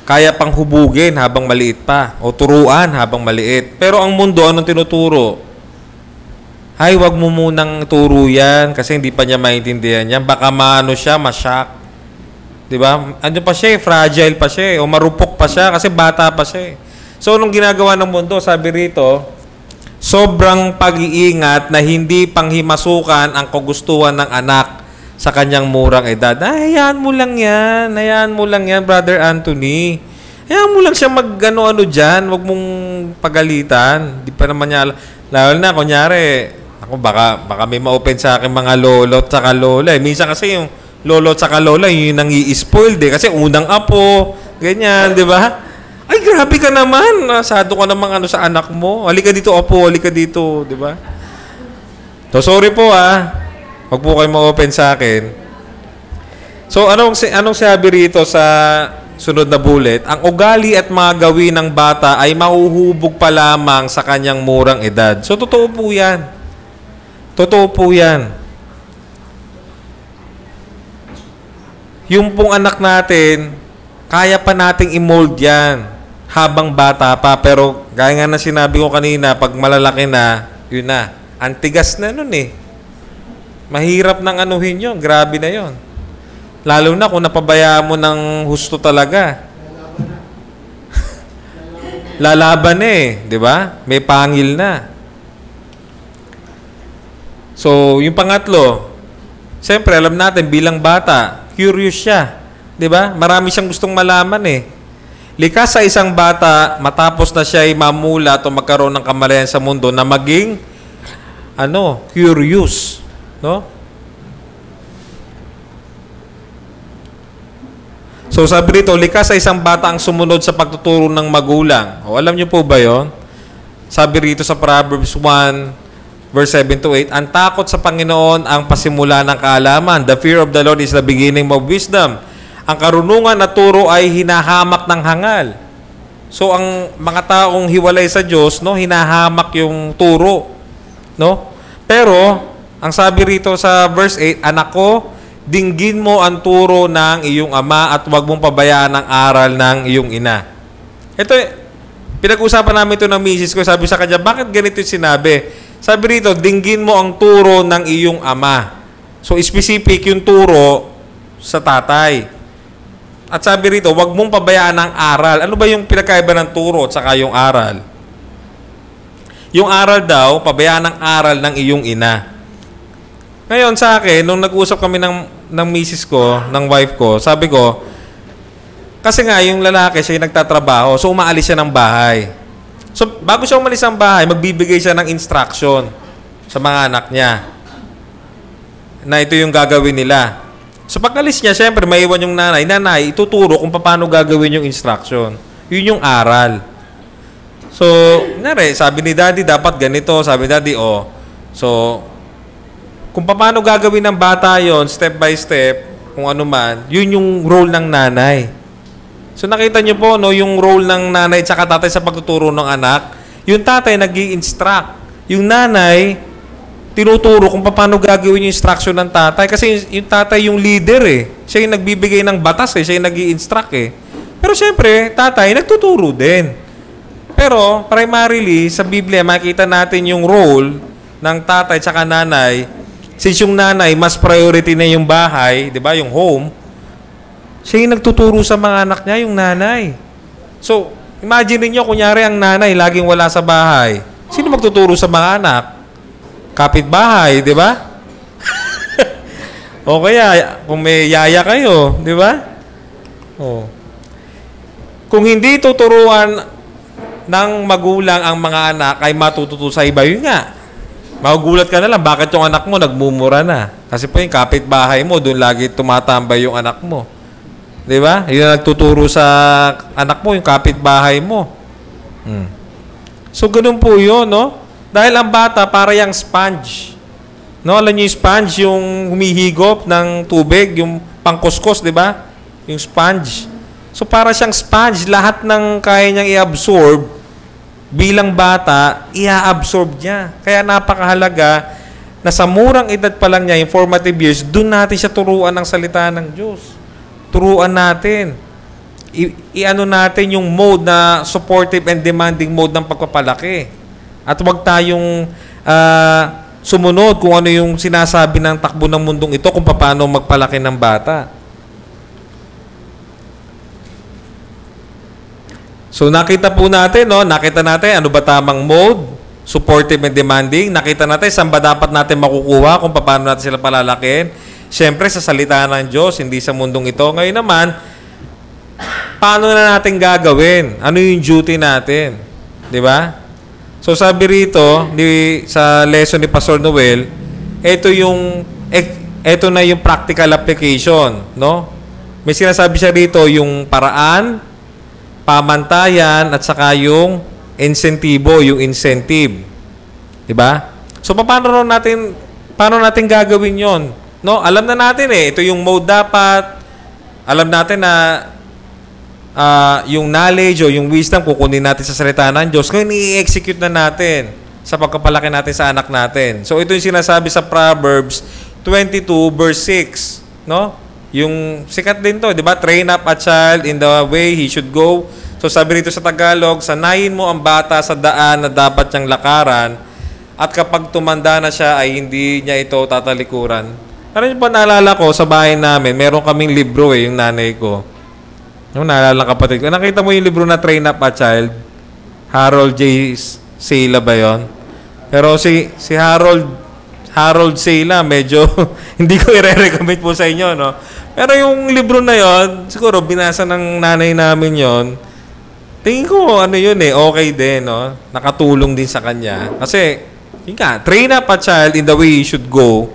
S1: kaya pang hubugin habang maliit pa o turuan habang maliit. Pero ang mundo, anong tinuturo? Ay, wag mo munang turo yan kasi hindi pa niya maintindihan yan. Baka maano siya, ma-shock. Diba? Ano pa siya, fragile pa siya, o marupok pa siya kasi bata pa siya. So, nung ginagawa ng mundo, sabi rito, sobrang pag-iingat na hindi panghimasukan ang kagustuhan ng anak sa kanyang murang edad. Hayaan mo lang yan, Brother Anthony. Hayaan mo lang siya mag-ano-ano dyan, wag mong pagalitan. Di pa naman niya, lalo na, kunyari, ako baka may ma-open sa akin mga lolo at saka lola. Minsan kasi yung lolo at saka lola, yung nang i-spoiled kasi unang apo, ganyan, di ba? Ay, grabe ka naman. Nasado ka namang sa anak mo. Halika dito, apo, halika dito, di ba? So, sorry po Huwag po kayo ma-open sa akin. So, anong sabi rito sa sunod na bullet? Ang ugali at mga gawin ng bata ay mahuhubog pa lamang sa kanyang murang edad. So, totoo po yan. Totoo po yan. Yung pong anak natin, kaya pa nating i-mold yan habang bata pa. Pero, gaya nga na sinabi ko kanina, pag malalaki na, yun na. Antigas na nun Mahirap nang anuhin yun. Grabe na yun. Lalo na kung napabayaan mo ng husto talaga. Lalaban di ba? May pangil na. So, yung pangatlo, siyempre, alam natin, bilang bata, curious siya. Di ba? Marami siyang gustong malaman Likas sa isang bata, matapos na siya ay mamulat o magkaroon ng kamalayan sa mundo na maging, curious. No? So, sabi rito, likas sa isang bata ang sumunod sa pagtuturo ng magulang. O, alam niyo po ba yon? Sabi rito sa Proverbs 1, verse 7-8, ang takot sa Panginoon ang pasimula ng kaalaman. The fear of the Lord is the beginning of wisdom. Ang karunungan na turo ay hinahamak ng hangal. So, ang mga taong hiwalay sa Diyos, hinahamak yung turo. No? Pero, ang sabi rito sa verse 8, anak ko, dinggin mo ang turo ng iyong ama at huwag mong pabayaan ang aral ng iyong ina. Ito, pinag-usapan namin ito ng misis ko. Sabi sa kanya, bakit ganito yung sinabi? Sabi rito, dinggin mo ang turo ng iyong ama. So, specific yung turo sa tatay. At sabi rito, huwag mong pabayaan ang aral. Ano ba yung pinakaiba ng turo at saka yung aral? Yung aral daw, pabayaan ang aral ng iyong ina. Ngayon sa akin, nung nag-usap kami ng misis ko, ng wife ko, sabi ko, kasi nga yung lalaki siya yung nagtatrabaho, so umaalis siya ng bahay. So bago siya umalis ng bahay, magbibigay siya ng instruction sa mga anak niya na ito yung gagawin nila. So pag alis niya, syempre maiwan yung nanay. Nanay, ituturo kung paano gagawin yung instruction. Yun yung aral. So, sabi ni daddy, dapat ganito. Sabi ni daddy, so, kung paano gagawin ng bata yon, step by step, kung ano man, yun yung role ng nanay. So nakita niyo po, yung role ng nanay at tatay sa pagtuturo ng anak, yung tatay nag-i-instruct. Yung nanay, tinuturo kung paano gagawin yung instruction ng tatay. Kasi yung tatay yung leader Siya yung nagbibigay ng batas Siya yung nag-i-instruct Pero syempre, tatay, nagtuturo din. Pero primarily, sa Biblia, makita natin yung role ng tatay at nanay. Since yung nanay, mas priority na yung bahay, di ba, yung home, siya yung nagtuturo sa mga anak niya, yung nanay. So, imagine niyo kunyari ang nanay, laging wala sa bahay. Sino magtuturo sa mga anak? Kapitbahay, di ba? O kaya, kung may yaya kayo, di ba? O. Kung hindi tuturuan ng magulang ang mga anak, ay matututo sa iba. Yun nga. Magugulat ka na lang, bakit yung anak mo nagmumura na? Kasi po yung kapitbahay mo, doon lagi tumatambay yung anak mo. Di ba? Yun ang nagtuturo sa anak mo, yung kapitbahay mo. So, ganun po yun, no? Dahil ang bata, para yung sponge. No, alam niyo yung sponge, yung humihigop ng tubig, yung pangkuskos, di ba? Yung sponge. So, para siyang sponge, lahat ng kaya niyang i-absorb, bilang bata, i-absorb niya. Kaya napakahalaga na sa murang edad pa lang niya, yung formative years, doon natin siya turuan ng salita ng Diyos. Turuan natin. I-ano natin yung mode na supportive and demanding mode ng pagpapalaki. At huwag tayong sumunod kung ano yung sinasabi ng takbo ng mundong ito kung paano magpalaki ng bata. So nakita po natin, no? Nakita natin ano ba tamang mode, supportive and demanding. Nakita natin saan ba dapat natin makukuha kung paano natin sila palalakihin. Siyempre sa salita ng Diyos, hindi sa mundong ito. Ngayon naman, paano na natin gagawin? Ano yung duty natin? 'Di ba? So sabi rito sa lesson ni Pastor Noel, ito na yung practical application, no? May sinasabi siya rito yung paraan, pamantayan at saka yung insentibo, yung incentive. 'Di ba? So paano natin gagawin 'yon? No, alam na natin ito yung mode dapat. Alam natin na yung knowledge o yung wisdom kukunin natin sa salita ng Diyos. Ngayon i-execute na natin sa pagkapalaki natin sa anak natin. So ito yung sinasabi sa Proverbs 22 verse 6, no? Yung sikat din to, 'di ba? Train up a child in the way he should go. So sabi rito sa Tagalog, sanayin mo ang bata sa daan na dapat niyang lakaran, at kapag tumanda na siya ay hindi niya ito tatalikuran. Ano yung pa naalala ko sa bahay namin, meron kaming libro yung nanay ko. Yung naalala kapatid ko. Nakita mo yung libro na Train Up a Child? Harold J. Sela ba yun? Pero si Harold Sela, medyo hindi ko i-recommend po sa inyo, no? Pero yung libro na yon, siguro binasa ng nanay namin yon. Tingin ko ano yun okay din, no? Nakatulong din sa kanya. Kasi, yun nga, train up a child in the way he should go,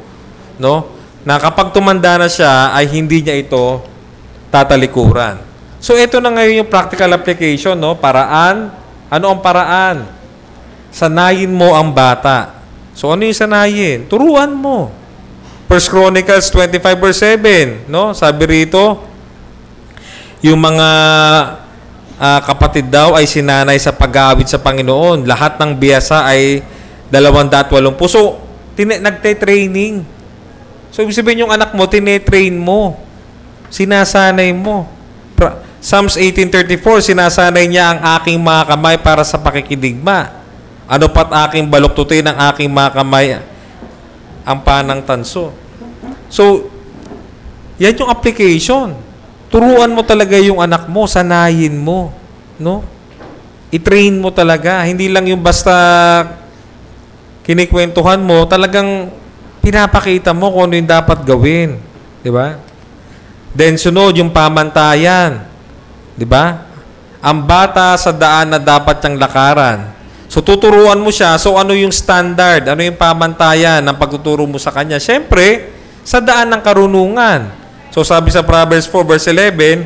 S1: no? Na kapag tumanda na siya, ay hindi niya ito tatalikuran. So, ito na ngayon yung practical application, no? Paraan. Ano ang paraan? Sanayin mo ang bata. So, ano yung sanayin? Turuan mo. 1 Chronicles 25 verse 7, no? Sabi rito, yung mga kapatid daw ay sinanay sa pag-aawit sa Panginoon. Lahat ng biyasa ay 280. So, nagte-training. So, ibig sabihin yung anak mo, tinetrain mo. Sinasanay mo. Psalms 18:34, sinasanay niya ang aking mga kamay para sa pakikidigma. Ano pat aking baluktutin ang aking mga kamay, ang panang tanso. So, yan yung application. Turuan mo talaga yung anak mo, sanayin mo, no? I-train mo talaga. Hindi lang yung basta kinikwentuhan mo, talagang pinapakita mo kung ano yung dapat gawin. Di ba? Then sunod yung pamantayan. Di ba? Ang bata sa daan na dapat niyang lakaran. So, tuturuan mo siya. So, ano yung standard? Ano yung pamantayan ng pagtuturo mo sa kanya? Siyempre, sa daan ng karunungan. So, sabi sa Proverbs 4 verse 11,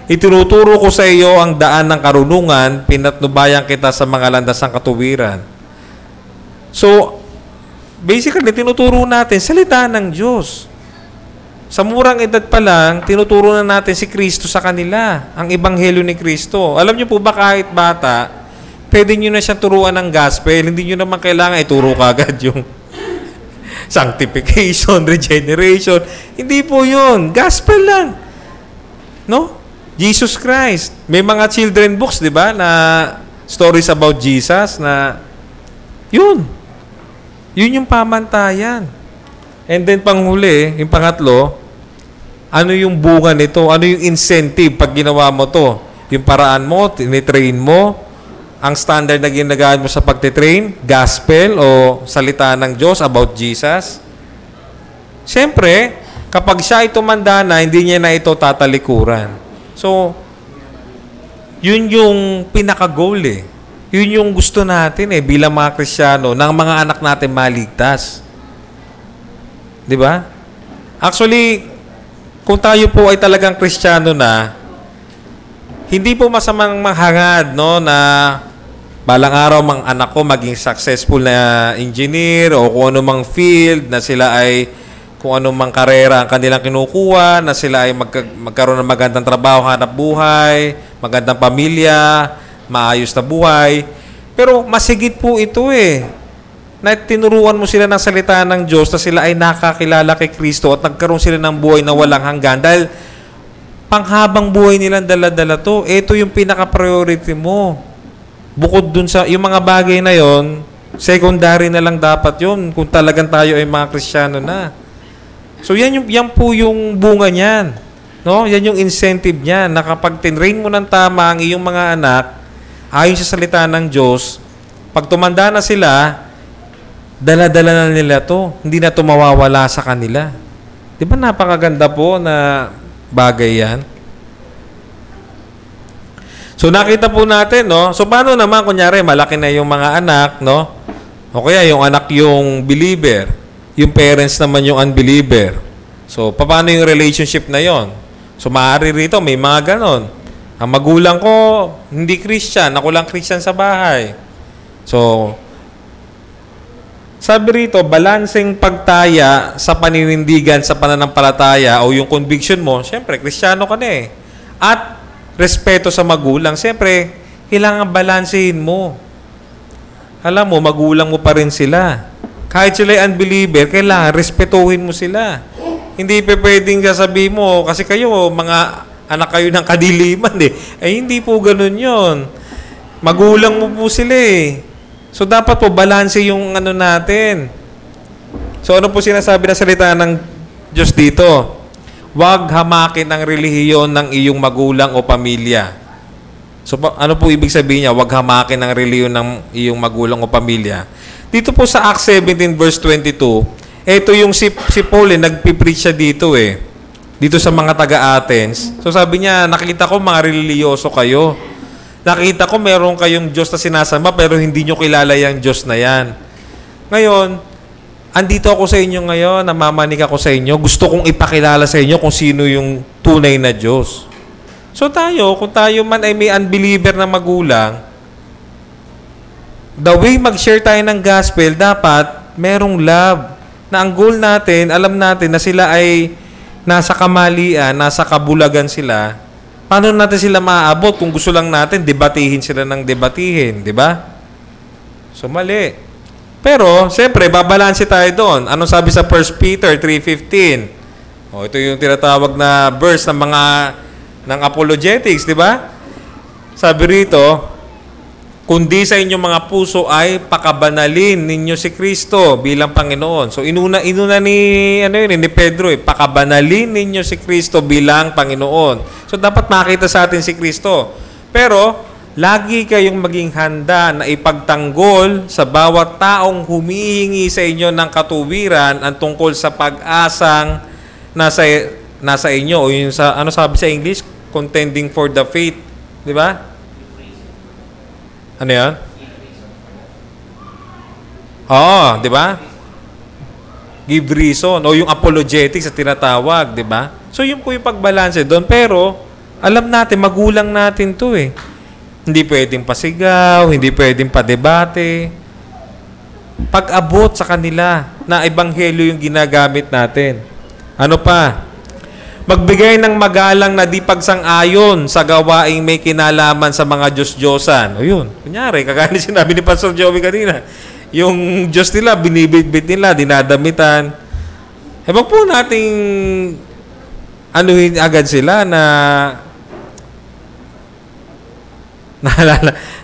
S1: itinuturo ko sa iyo ang daan ng karunungan, pinatnubayan kita sa mga landas ng katuwiran. So, basically, tinuturo natin salita ng Diyos. Sa murang edad pa lang, tinuturo na natin si Kristo sa kanila, ang ebanghelyo ni Kristo. Alam niyo po ba kahit bata, pwede niyo na siya turuan ng gospel, hindi niyo naman kailangan ituro kagad yung sanctification, regeneration. Hindi po yun. Gospel lang. No? Jesus Christ. May mga children books, di ba, na stories about Jesus na yun. Yun yung pamantayan. And then panghuli, yung pangatlo, ano yung bunga nito? Ano yung incentive pag ginawa mo to? Yung paraan mo, tinitrain mo, ang standard na ginagamit mo sa pagtitrain? Gospel o salita ng Diyos about Jesus? Siyempre, kapag siya ay tumanda na, hindi niya na ito tatalikuran. So, yun yung pinaka-goal eh. Yun yung gusto natin eh, bilang mga Kristiyano, ng mga anak natin maligtas. Di ba? Actually, kung tayo po ay talagang Kristiyano na, hindi po masamang mahangad, no, na balang araw mga anak ko maging successful na engineer o kung ano mang field na sila ay kung ano mang karera ang kanilang kinukuha, na sila ay magkaroon ng magandang trabaho, hanap buhay, magandang pamilya, maayos na buhay. Pero masigit po ito eh, na tinuruan mo sila ng salita ng Diyos na sila ay nakakilala kay Kristo at nagkaroon sila ng buhay na walang hanggan dahil panghabang buhay nilang dala-dala to. Ito yung pinaka-priority mo. Bukod dun sa, yung mga bagay na yon, secondary na lang dapat yun kung talagang tayo ay mga Kristiyano na. So yan po yung bunga niyan. No? Yan yung incentive niyan, na kapag tinrain mo ng tama ang iyong mga anak, ayon sa salita ng Diyos, pag tumanda na sila, dala-dala na nila to. Hindi na to mawawala sa kanila. Di ba napakaganda po na bagay yan? So nakita po natin, no? So paano naman kunyari malaki na yung mga anak, no? O kaya yung anak yung believer, yung parents naman yung unbeliever. So paano yung relationship na yon? So maaari rito may mga ganon. Ang magulang ko hindi Christian, ako lang Christian sa bahay. So sabi rito, balancing pagtaya sa paninindigan sa pananampalataya o yung conviction mo, siyempre, Kristiyano ka na eh. At respeto sa magulang, siyempre, kailangan balansehin mo. Alam mo, magulang mo pa rin sila. Kahit sila ay unbeliever, kailangan respetuhin mo sila. Hindi pa pwedeng sasabihin mo, kasi kayo, mga anak kayo ng kadiliman eh. Eh, hindi po ganun yon. Magulang mo po sila eh. So, dapat po balanse yung ano natin. So, ano po sinasabi na salita ng Diyos dito? Huwag hamakin ang relihiyon ng iyong magulang o pamilya. So, ano po ibig sabihin niya? Huwag hamakin ang relihiyon ng iyong magulang o pamilya. Dito po sa Acts 17 verse 22, ito yung si Paul nagpipreach siya dito eh. Dito sa mga taga-Athens. So, sabi niya, nakita ko mga relihiyoso kayo. Nakita ko meron kayong Diyos na sinasamba pero hindi nyo kilala yung Diyos na yan. Ngayon, andito ako sa inyo ngayon, namamanig ako sa inyo. Gusto kong ipakilala sa inyo kung sino yung tunay na Diyos. So tayo, kung tayo man ay may unbeliever na magulang, the way mag-share tayo ng gospel, dapat merong love. Na ang goal natin, alam natin na sila ay nasa kamalian, nasa kabulagan sila. Paano natin sila maaabot kung gusto lang natin debatihin sila ng debatihin, di ba? So, mali. Pero, siyempre, babalanse tayo doon. Anong sabi sa 1 Peter 3:15? O, ito yung tinatawag na verse ng apologetics, di ba? Sabi rito, kundi sa inyong mga puso ay pakabanalin ninyo si Kristo bilang Panginoon. So, inuna ni Pedro eh, pakabanalin ninyo si Kristo bilang Panginoon. So, dapat makita sa atin si Kristo. Pero, lagi kayong maging handa na ipagtanggol sa bawat taong humihingi sa inyo ng katuwiran ang tungkol sa pag-asang nasa inyo. O yung sa, ano sabi sa English? Contending for the faith. Di ba? Ano yan? Oo, di ba? Give reason. O yung apologetics sa tinatawag, di ba? So, yun po yung pagbalanse doon. Pero, alam natin, magulang natin to eh. Hindi pwedeng pasigaw, hindi pwedeng padebate. Pag-abot sa kanila na ebanghelyo yung ginagamit natin. Ano pa? Magbigay ng magalang na di pagsang-ayon sa gawaing may kinalaman sa mga Diyos-Diyosan. O yun, kunyari, kagaya sinabi ni Pastor Joey kanina, yung Diyos nila, binibit-bit nila, dinadamitan. Eh, wag po nating anuhin agad sila na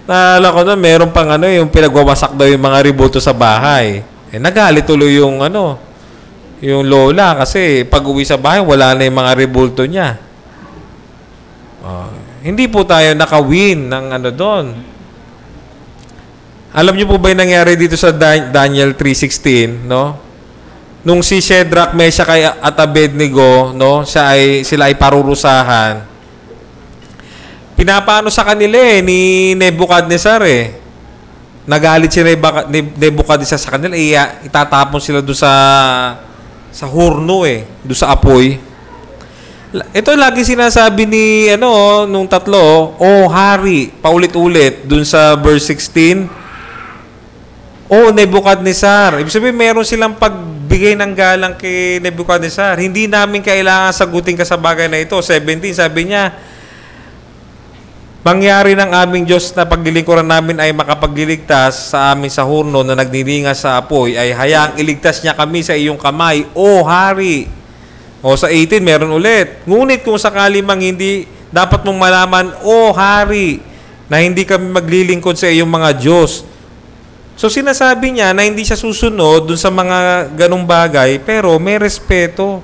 S1: naalala ko na meron pang yung pinagwawasak daw yung mga riboto sa bahay. Eh, nagalit tuloy yung yung lola kasi pag uwi sa bahay, wala na yung mga rebulto niya. Hindi po tayo nakawin ng doon. Alam niyo po ba yung nangyari dito sa Daniel 3:16, no? Nung si Shadrach, Meshach at Abednego, no, sila ay parurusahan. Pinapano sa kanila ni Nebuchadnezzar Nagalit si Nebuchadnezzar sa kanila, itatapon sila doon sa hurno doon sa apoy. Ito lagi sinasabi ni nung tatlo, hari, paulit-ulit doon sa verse 16. Nebuchadnezzar. Ibig sabihin, meron silang pagbigay ng galang kay Nebuchadnezzar. Hindi namin kailangan sagutin ka sa bagay na ito. 17, sabi niya, mangyari ng aming Diyos na paglilingkuran namin ay makapagliligtas sa amin sa hurno na nagniningas sa apoy, ay hayaang iligtas niya kami sa iyong kamay, O Hari. Sa 18, meron ulit. Ngunit kung sakali mang hindi, dapat mong malaman, O Hari, na hindi kami maglilingkod sa iyong mga Diyos. So sinasabi niya na hindi siya susunod dun sa mga ganong bagay, pero may respeto.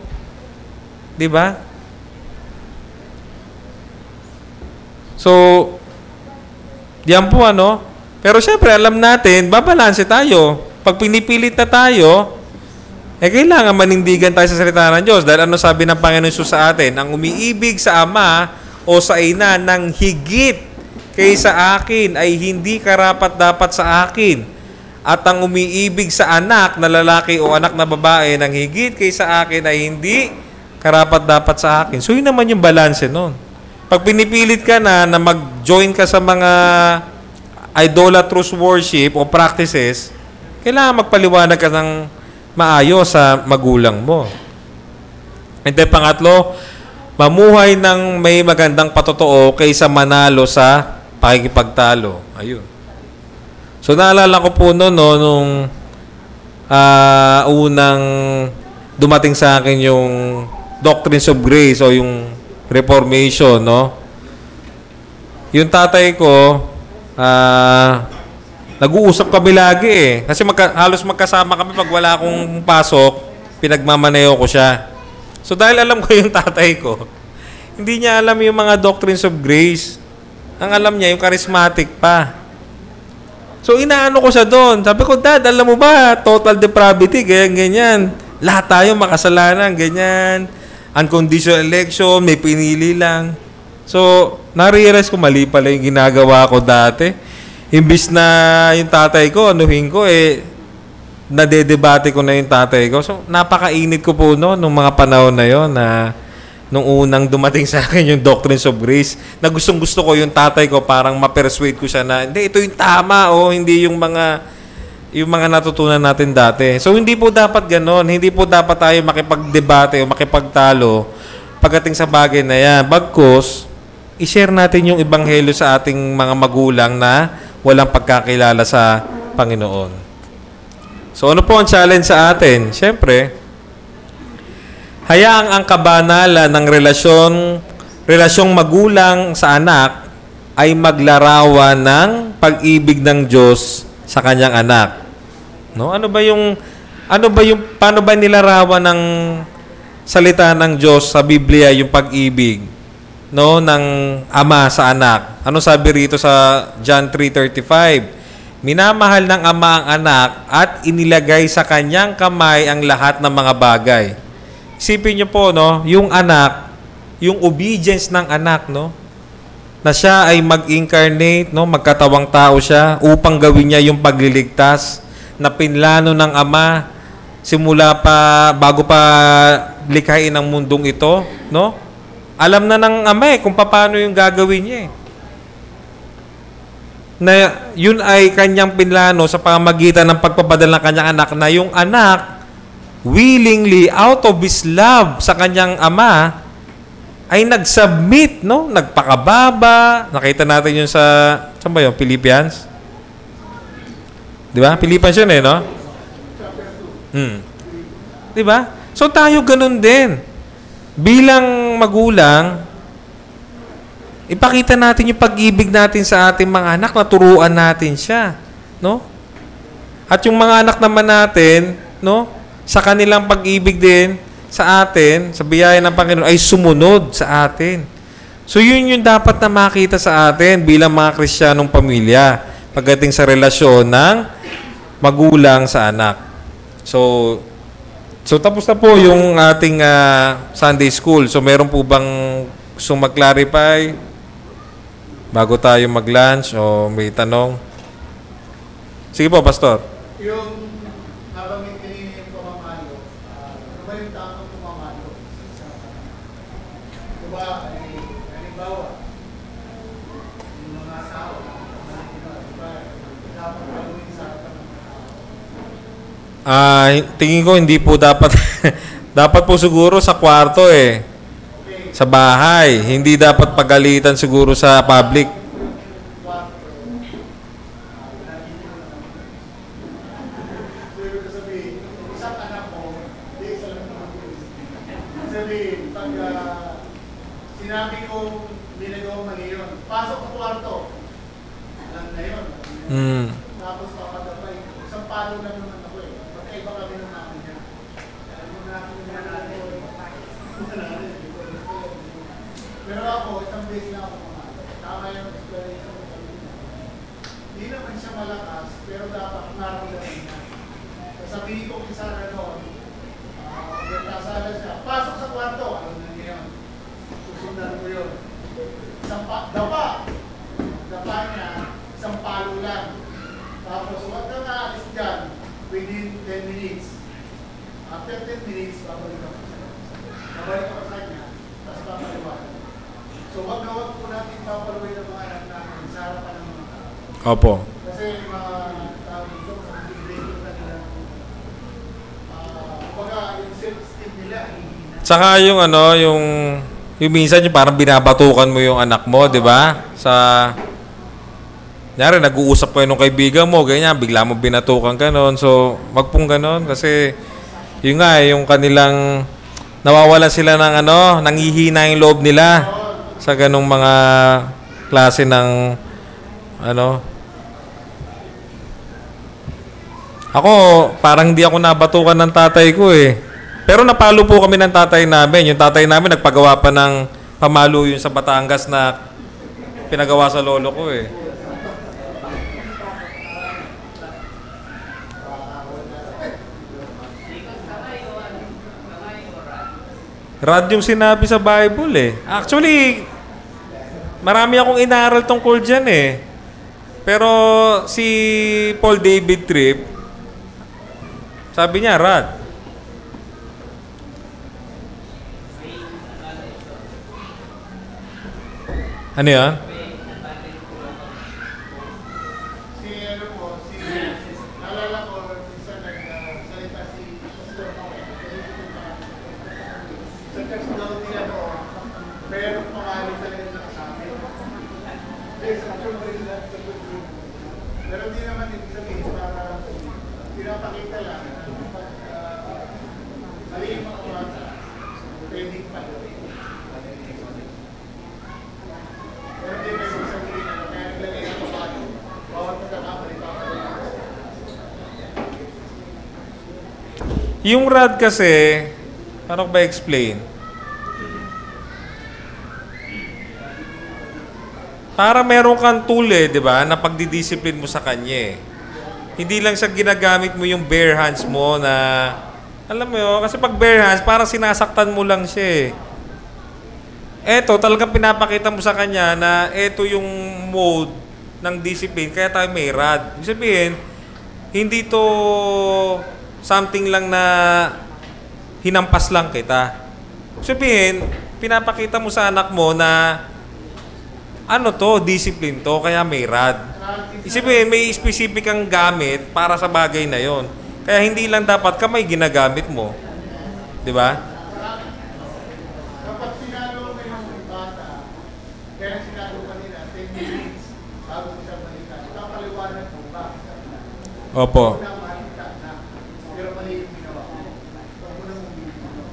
S1: 'Di ba? So, diyan po Pero syempre, alam natin, babalanse tayo. Pag pinipilit na tayo, kailangan manindigan tayo sa salita ng Diyos. Dahil sabi ng Panginoon Jesus sa atin? Ang umiibig sa ama o sa ina ng higit kaysa akin ay hindi karapat-dapat sa akin. At ang umiibig sa anak na lalaki o anak na babae ng higit kaysa akin ay hindi karapat-dapat sa akin. So, yun naman yung balanse nun. Pag pinipilit ka na mag-join ka sa mga idolatrous worship o practices, kailangan magpaliwanag ka ng maayos sa magulang mo. And then, pangatlo, mamuhay ng may magandang patotoo kaysa manalo sa pakikipagtalo. Ayun. So, naalala ko po nung unang dumating sa akin yung Doctrines of Grace o yung Reformation, no? Yung tatay ko, nag-uusap kami lagi Kasi halos magkasama kami pag wala akong pasok, pinagmamaneho ko siya. So, dahil alam ko yung tatay ko, hindi niya alam yung mga Doctrines of Grace. Ang alam niya, yung charismatic pa. So, inaano ko siya doon. Sabi ko, Dad, alam mo ba, total depravity, ganyan. Lahat tayo makasalanan, ganyan. Unconditional election, may pinili lang. So, na-realize ko, mali pala yung ginagawa ko dati. Imbis na yung tatay ko, nadedebate ko na yung tatay ko. So, napakainit ko po nung mga panahon na yon na nung unang dumating sa akin yung Doctrines of Grace, na gustong-gusto ko yung tatay ko, parang ma-persuade ko siya na, hindi, ito yung tama, hindi yung mga natutunan natin dati. So, hindi po dapat ganon. Hindi po dapat tayo makipagdebate o makipagtalo pagdating sa bagay na yan. Bagkus, i-share natin yung ebanghelyo sa ating mga magulang na walang pagkakilala sa Panginoon. So, ano po ang challenge sa atin? Siyempre, hayaang ang kabanalan ng relasyong magulang sa anak ay maglarawan ng pag-ibig ng Diyos sa kanyang anak. No? Paano ba nilarawan ng salita ng Diyos sa Biblia yung pag-ibig ng ama sa anak? Ano sabi rito sa John 3:35? Minamahal ng ama ang anak at inilagay sa kanyang kamay ang lahat ng mga bagay. Isipin niyo po, yung anak, yung obedience ng anak, na siya ay mag-incarnate, magkatawang tao siya upang gawin niya yung pagliligtas na pinlano ng ama simula pa, bago pa likhain ang mundong ito, Alam na ng ama kung paano yung gagawin niya Na yun ay kanyang pinlano sa pamamagitan ng pagpapadala ng kanyang anak, na yung anak willingly, out of his love sa kanyang ama, ay nag-submit, nagpakababa. Nakita natin yun saan ba yun? Philippians? Di ba? Philippians yun Di ba? So tayo ganun din. Bilang magulang, ipakita natin yung pag-ibig natin sa ating mga anak, naturuan natin siya. At yung mga anak naman natin, sa kanilang pag-ibig din sa atin, sa biyaya ng Panginoon, ay sumunod sa atin. So, yun yung dapat na makita sa atin bilang mga Kristiyanong pamilya. pagdating sa relasyon ng magulang sa anak. So tapos na po yung ating Sunday School. So meron po bang gustong mag-clarify bago tayo mag-lunch o may tanong? Sige po, Pastor.
S2: Yung nabanggit kanina yung pamamalo, ano ba yung tamang pamamalo? Diba, halimbawa, yung mga asawa, diba, dapat paluin sa harapan ng mga tao.
S1: Tingin ko hindi po dapat dapat po siguro sa kwarto
S2: Okay.
S1: sa bahay. Hindi dapat pagalitan siguro sa public.
S2: Ibig ko sabihin, isang anak mo, hindi isa lang naman ko. Sabihin, pag sinabi ko, binagawa mali yun, pasok sa kwarto. Alam na yun. Tapos papadapay, isang palo lang naman ako eh. Magkaiba kami ng namin niya. Alam mo namin yung nanalo. Pero ako, isang beses na ako mamalo. Tama yung explanation ko kanina. Hindi naman siya malakas, pero dapat nararamdaman niya. Sabihin ko kay Sarah noon, nagkasala siya, pasok sa kwarto, alam na niya yun. Susundan ko yun. Dapa niya, isang palo lang. Tapos huwag ka maalis dyan within 10 minutes. After 10 minutes, babalik ako sa kanya. Babalik ako sa kanya, tapos papaliwanag. So huwag po natin papaluin ng mga anak namin sa harapan ng mga tao.
S1: Opo.
S2: Kasi mga tao dito, yung self-esteem nila,
S1: Tsaka yung yung minsan yung parang binabatukan mo yung anak mo, di ba? Nyari, nag-uusap kayo nung kaibigan mo, ganyan, bigla mo binatukan ganon. So, wag pong ganon kasi yun nga, yung kanilang nawawalan sila ng nanghihina yung loob nila sa ganong mga klase ng Ako, parang hindi ako nabatukan ng tatay ko eh. Pero napalo po kami ng tatay namin. Yung tatay namin nagpagawa pa ng pamalo yun sa Batangas na pinagawa sa lolo ko eh. Rad yung sinabi sa Bible eh. Actually, marami akong inaral tungkol dyan eh. Pero si Paul David Tripp, sabi niya, rad. Ano yan?
S2: Nalala ko, isa nagsalita si Pastor Noel. Sa church daw nila doon, mayroong pangalan talaga na kasabi. Pero hindi naman ibig sabihin para pinapakita lang mali yung mga bata, pwedeng paluin. Pero hindi may ibig sabihin na kaya naglagay ng pabalo, bawat magkakamali papaluin.
S1: Yung rad kasi, paano ko ba explain? Para meron kang tool eh, di ba, na pagdidiscipline mo sa kanya eh. Hindi lang siya ginagamit mo yung bare hands mo na, alam mo yun, kasi pag bare hands, parang sinasaktan mo lang siya eh. Eto, talagang pinapakita mo sa kanya na eto yung mode ng discipline, kaya tayo may rad. Ibig sabihin, hindi to something lang na hinampas lang kita. Ibig sabihin, pinapakita mo sa anak mo na discipline to, kaya may rad. Isipin, may specific kang gamit para sa bagay na yon. Kaya hindi lang dapat kamay ginagamit mo. Di ba?
S2: Kapag sinalo mo yung bata, kaya sinalo ka nila, 10 minutes bago siya balikan, papaliwanag mo ba?
S1: Opo.
S2: Una, makita na, pero mali yung ginawa mo. Huwag mo nang bibigyan.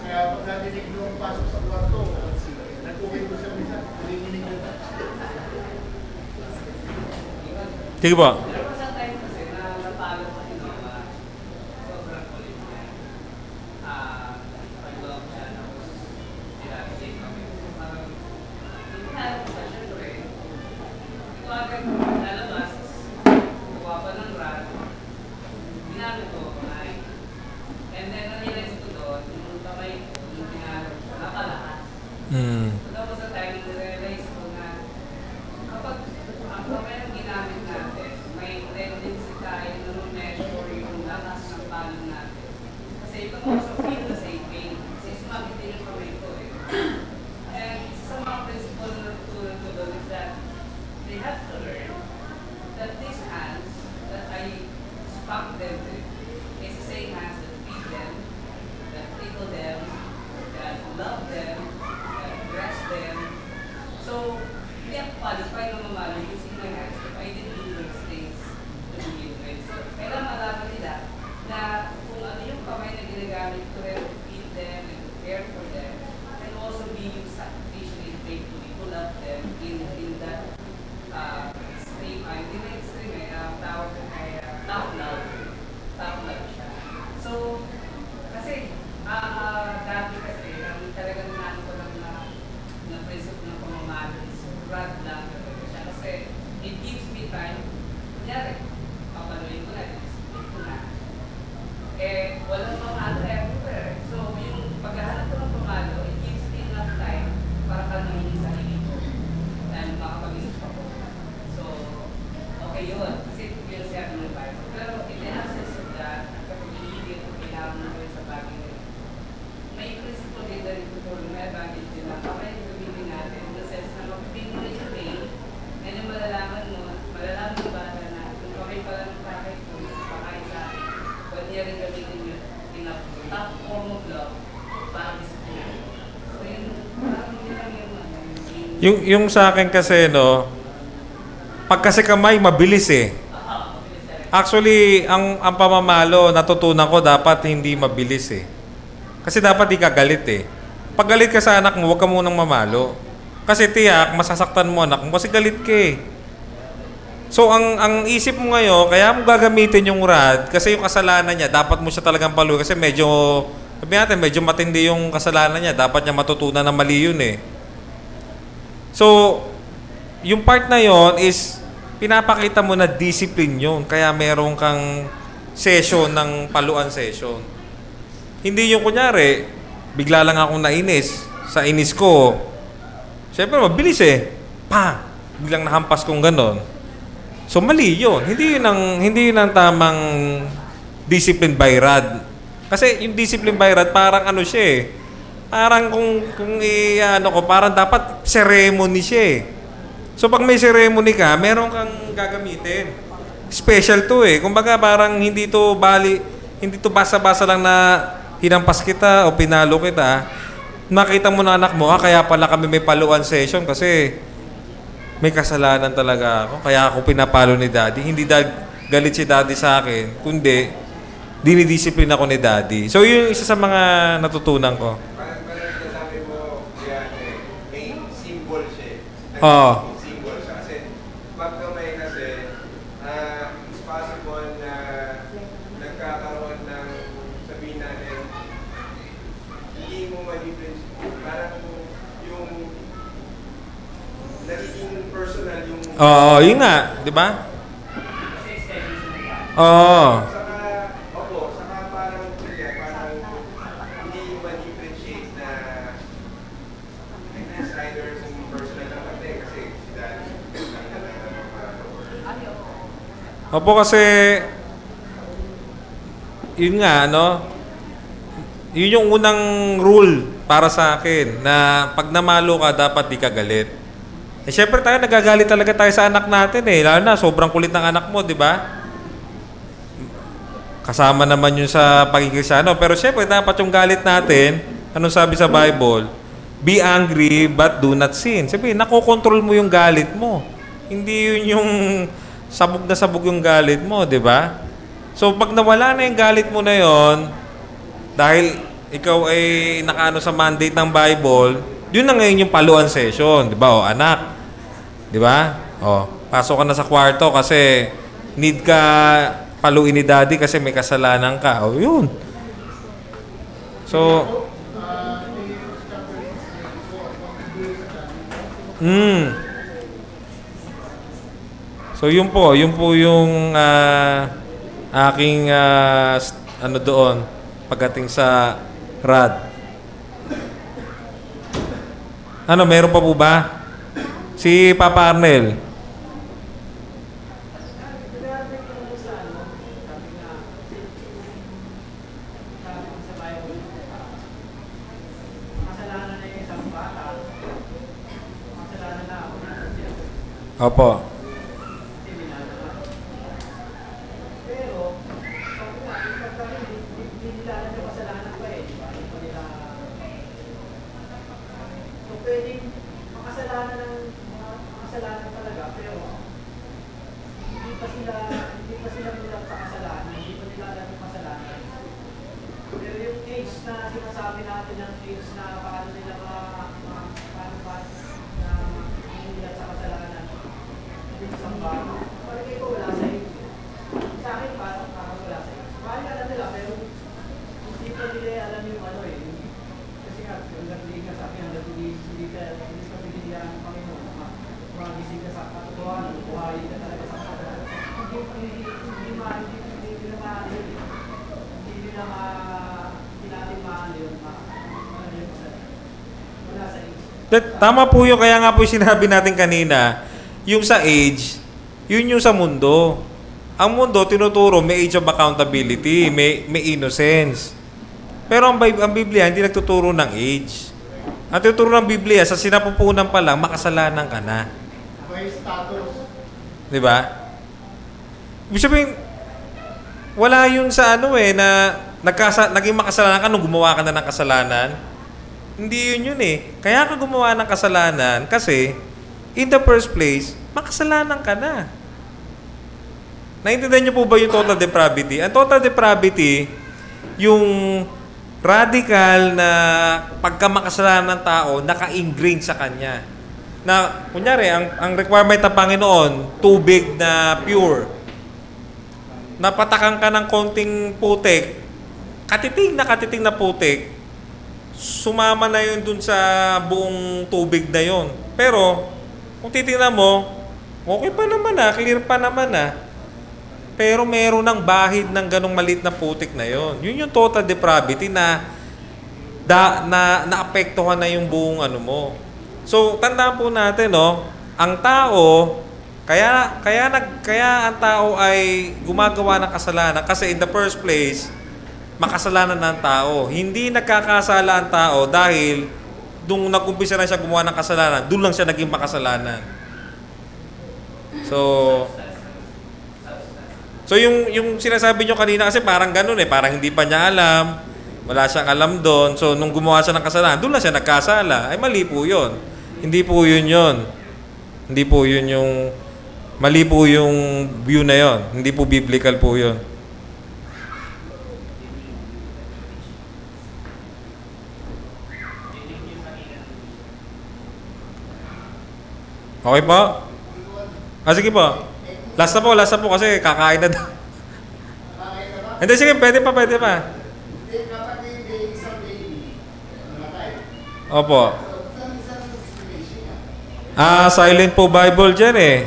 S2: Kaya pag nadinig mo ang pasok sa kwarto, nag-uwi mo siya minsan, naliginig mo.
S1: Sige po.
S3: Pero sa time kasi na natalo ko si Mama, sobrang kulit niya. Pag-love siya, tapos sinabi kami. Parang, hindi ko siya, syempre. Ito agad lalabas, ng rod, ginamit ko kamay. And then, na-realize ko doon, yung kamay ko, yung pinalo ko, napalakas. So, tapos sa time, na-realize ko na kapag ang kamay ang ginamit natin, may tendency tayo na measure yung lakas ng palo natin. Kasi ito mo sa feel the same pain. Kasi sumabit din yung kamay ko eh. And isa sa mga principle na natutunan ko doon is that they have to learn that these hands that I spank them with is the same hands that feed them, that tickle them, that love them, that dress them. So, hindi ako qualified na mamalo using my hands if I didn't do those things to begin with. So, kailangan malaman nila na kung ano yung kamay na ginagamit to help feed them and to care for them, can also be used sacrificially and faithfully to love them in that extreme, hindi na extreme eh, tawag ay tough love siya. So, kasi, dati kasi, ang talagang naano ko lang na principle ng pamamalo is rod lang talaga siya. Kasi, it gives me time, kunyari, papaluin ko na, split ko na. Eh, walang pamalo everywhere. So, yung paghahanap ko ng pamalo, it gives me enough time para kaluhin yung sarili ko. And makapag-isip ako. So, okay yun. Kasi yun siya ng Bible. Pero in the absence of that, kapag iigit o kailangan mo yun sa bagay na yun, may principle din na rin po, may advantage din na kamay yung gamitin natin in the sense na mag-pin mo na yung pain, and yung malalaman mo ba na kung kamay pala ng tatay ko, pakain sa akin, pwede niya rin gamitin yun in a top form of love para disiplina. So yun, parang yun lang
S1: Yung sa akin kasi, no, pag kasi kamay, mabilis eh. Actually, ang pamamalo, natutunan ko, dapat hindi mabilis eh. Kasi dapat di ka galit eh. Pag galit ka sa anak mo, huwag ka munang mamalo. Kasi tiyak, masasaktan mo anak mo kasi galit ka eh. So, ang isip mo ngayon, kaya mo gagamitin yung rod, kasi yung kasalanan niya, dapat mo siya talagang paluin. Kasi medyo, sabi natin, medyo matindi yung kasalanan niya. Dapat niya matutunan na mali yun eh. So, yung part na yon is pinapakita mo na discipline yun. Kaya meron kang session ng paluan session. Hindi yung kunyari, bigla lang akong nainis. Sa inis ko, siyempre mabilis eh. Pa! Biglang nahampas kong ganon. So, mali yun. Hindi yun ang tamang discipline by rod. Kasi yung discipline by rod, parang ano siya eh. Parang parang dapat ceremony siya eh. So pag may ceremony ka, meron kang gagamitin. Special to eh. Kumbaga parang hindi to basa-basa lang na hinampas kita o pinalo kita. Nakita mo na anak mo, kaya pala kami may paluan session kasi may kasalanan talaga ako. Kaya ako pinapalo ni daddy. Hindi galit si daddy sa akin, kundi dinidisiplina ako ni daddy. So yun yung isa sa mga natutunan ko. Oo.
S4: Symbol siya. Kasi pag kamay kasi, it's possible na nagkakaroon ng, sabihin natin, hindi mo ma-differentiate. Parang yung nagiging personal yung...
S1: Oo, yun nga. Di ba? Oo.
S4: Saka parang hindi ma-differentiate na it's either personal lang kasi dahil
S1: Opo, kasi yun nga, no? Yun yung unang rule para sa akin na pag namalo ka, dapat di ka galit. Eh, syempre tayo, nagagalit talaga tayo sa anak natin eh. Lalo na, sobrang kulit ng anak mo, di ba? Kasama naman yun sa pagiging Kristiyano. Pero syempre, dapat yung galit natin, anong sabi sa Bible? Be angry, but do not sin. Sabi, nakokontrol mo yung galit mo. Hindi yun yung sabog na sabog yung galit mo, di ba? So, pag nawala na yung galit mo na yon, dahil ikaw ay nakaano sa mandate ng Bible, yun na ngayon yung paluan session, di ba? O, anak, di ba? O, pasok ka na sa kwarto kasi need ka paluin ni daddy kasi may kasalanan ka. O, yun. So, So yun po yung aking ano doon pagdating sa rad. Ano, meron pa po ba? Si Papa Arnel. Opo. Tama po yun, kaya nga po yung sinabi natin kanina, yung sa age, yun yung sa mundo. Ang mundo, tinuturo, may age of accountability, may innocence. Pero ang Biblia, hindi nagtuturo ng age. Ang tinuturo ng Biblia, sa sinapupunan pa lang, makasalanan ka na.
S2: May status.
S1: Diba? Ibig sabihin, wala yun sa na naging makasalanan ka nung gumawa ka na ng kasalanan. Hindi yun Kaya ka gumawa ng kasalanan kasi, in the first place, makasalanan ka na. Naintindihan niyo po ba yung total depravity? Ang total depravity, yung radical na pagkamakasalanan ng tao, naka-ingrain sa kanya. Na, kunyari, ang requirement ng Panginoon, tubig na pure. Napatakan ka ng konting putik, katiting na putik, sumama na yun dun sa buong tubig na yun. Pero, kung titingnan mo, okay pa naman clear pa naman Pero meron ng bahid ng ganong maliit na putik na yun. Yun yung total depravity na naapektuhan na yung buong mo. So, tandaan po natin, ang tao, kaya ang tao ay gumagawa ng kasalanan kasi in the first place, makasalanan ng tao. Hindi nagkakasala ang tao dahil nung nag-umpisa na siya gumawa ng kasalanan, doon lang siya naging makasalanan. So yung sinasabi nyo kanina kasi parang ganun parang hindi pa niya alam, wala siyang alam doon. So nung gumawa siya ng kasalanan, doon lang siya nagkasala. Ay mali po yun. Hindi po yun yun. Hindi po yun yung, mali po yung view na yun. Hindi po biblical po yun. Okay po? Sige po. Last na po kasi kakain na daw. Hindi, sige, pwede pa. Opo. Silent po Bible dyan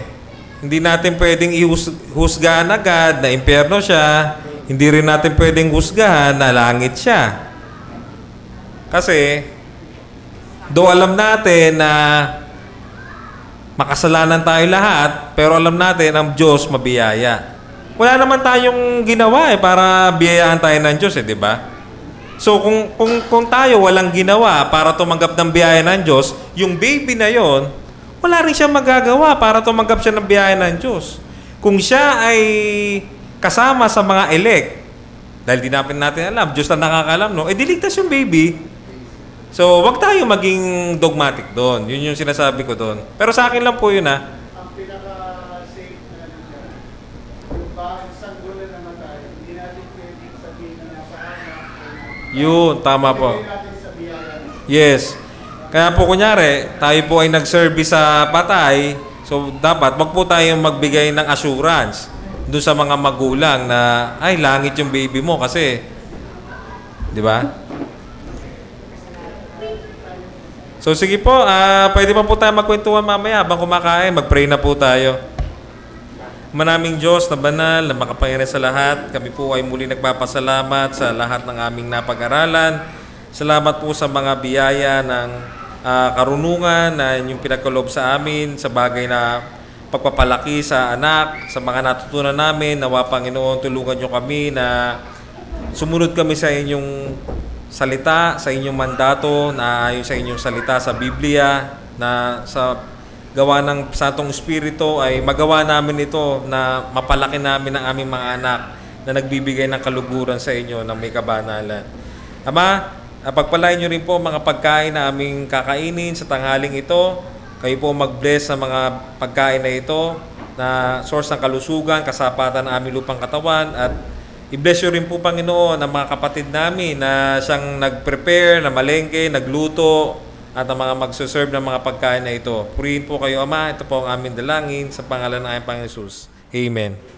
S1: Hindi natin pwedeng ihusgahan agad na impyerno siya. Hindi rin natin pwedeng husgahan na langit siya. Kasi, do alam natin na makasalanan tayo lahat, pero alam natin ang Diyos mabiyaya. Wala naman tayong ginawa para biyayahan tayo ng Diyos di ba? So kung tayo walang ginawa para tumanggap ng biyaya ng Diyos, yung baby na yon, wala rin siya magagawa para tumanggap siya ng biyaya ng Diyos. Kung siya ay kasama sa mga elect, dahil di natin alam, Diyos na nakakalam, diligtas yung baby. So, wag tayo maging dogmatic doon. Yun yung sinasabi ko doon. Pero sa akin lang po yun
S2: Ang pinaka-safe na yung bakit sanggol na namatay, hindi natin pwedeng sabihin na nasa anak.
S1: Yun, tama po.
S2: Hindi natin sabihan.
S1: Yes. Kaya po kunyari, tayo po ay nag-service sa patay, so dapat wag po tayong magbigay ng assurance doon sa mga magulang na, ay, langit yung baby mo kasi, di ba? So sige po, pwede pa po tayo magkwentuhan mamaya habang kumakain. Mag-pray na po tayo. Manaming Diyos na banal, na makapangyarihan sa lahat, kami po ay muli nagpapasalamat sa lahat ng aming napag-aralan. Salamat po sa mga biyaya ng karunungan na inyong pinagkaloob sa amin, sa bagay na pagpapalaki sa anak, sa mga natutunan namin. Nawa Panginoon, tulungan nyo kami na sumunod kami sa inyong salita, sa inyong mandato, na ayon sa inyong salita sa Biblia, na sa gawa ng Santong Espiritu ay magawa namin ito na mapalaki namin ang aming mga anak na nagbibigay ng kaluguran sa inyo ng may kabanalan. Ama, pagpalain nyo rin po mga pagkain na aming kakainin sa tanghaling ito. Kayo po mag-bless sa mga pagkain na ito na source ng kalusugan, kasapatan ng aming lupang katawan, at i-bless nyo rin po, Panginoon, ang mga kapatid namin na siyang nag-prepare, na malengke, nagluto, at ang mga magsuserve ng mga pagkain na ito. Purihin po kayo, Ama. Ito po ang aming dalangin sa pangalan ng aming Panginoon Jesus. Amen.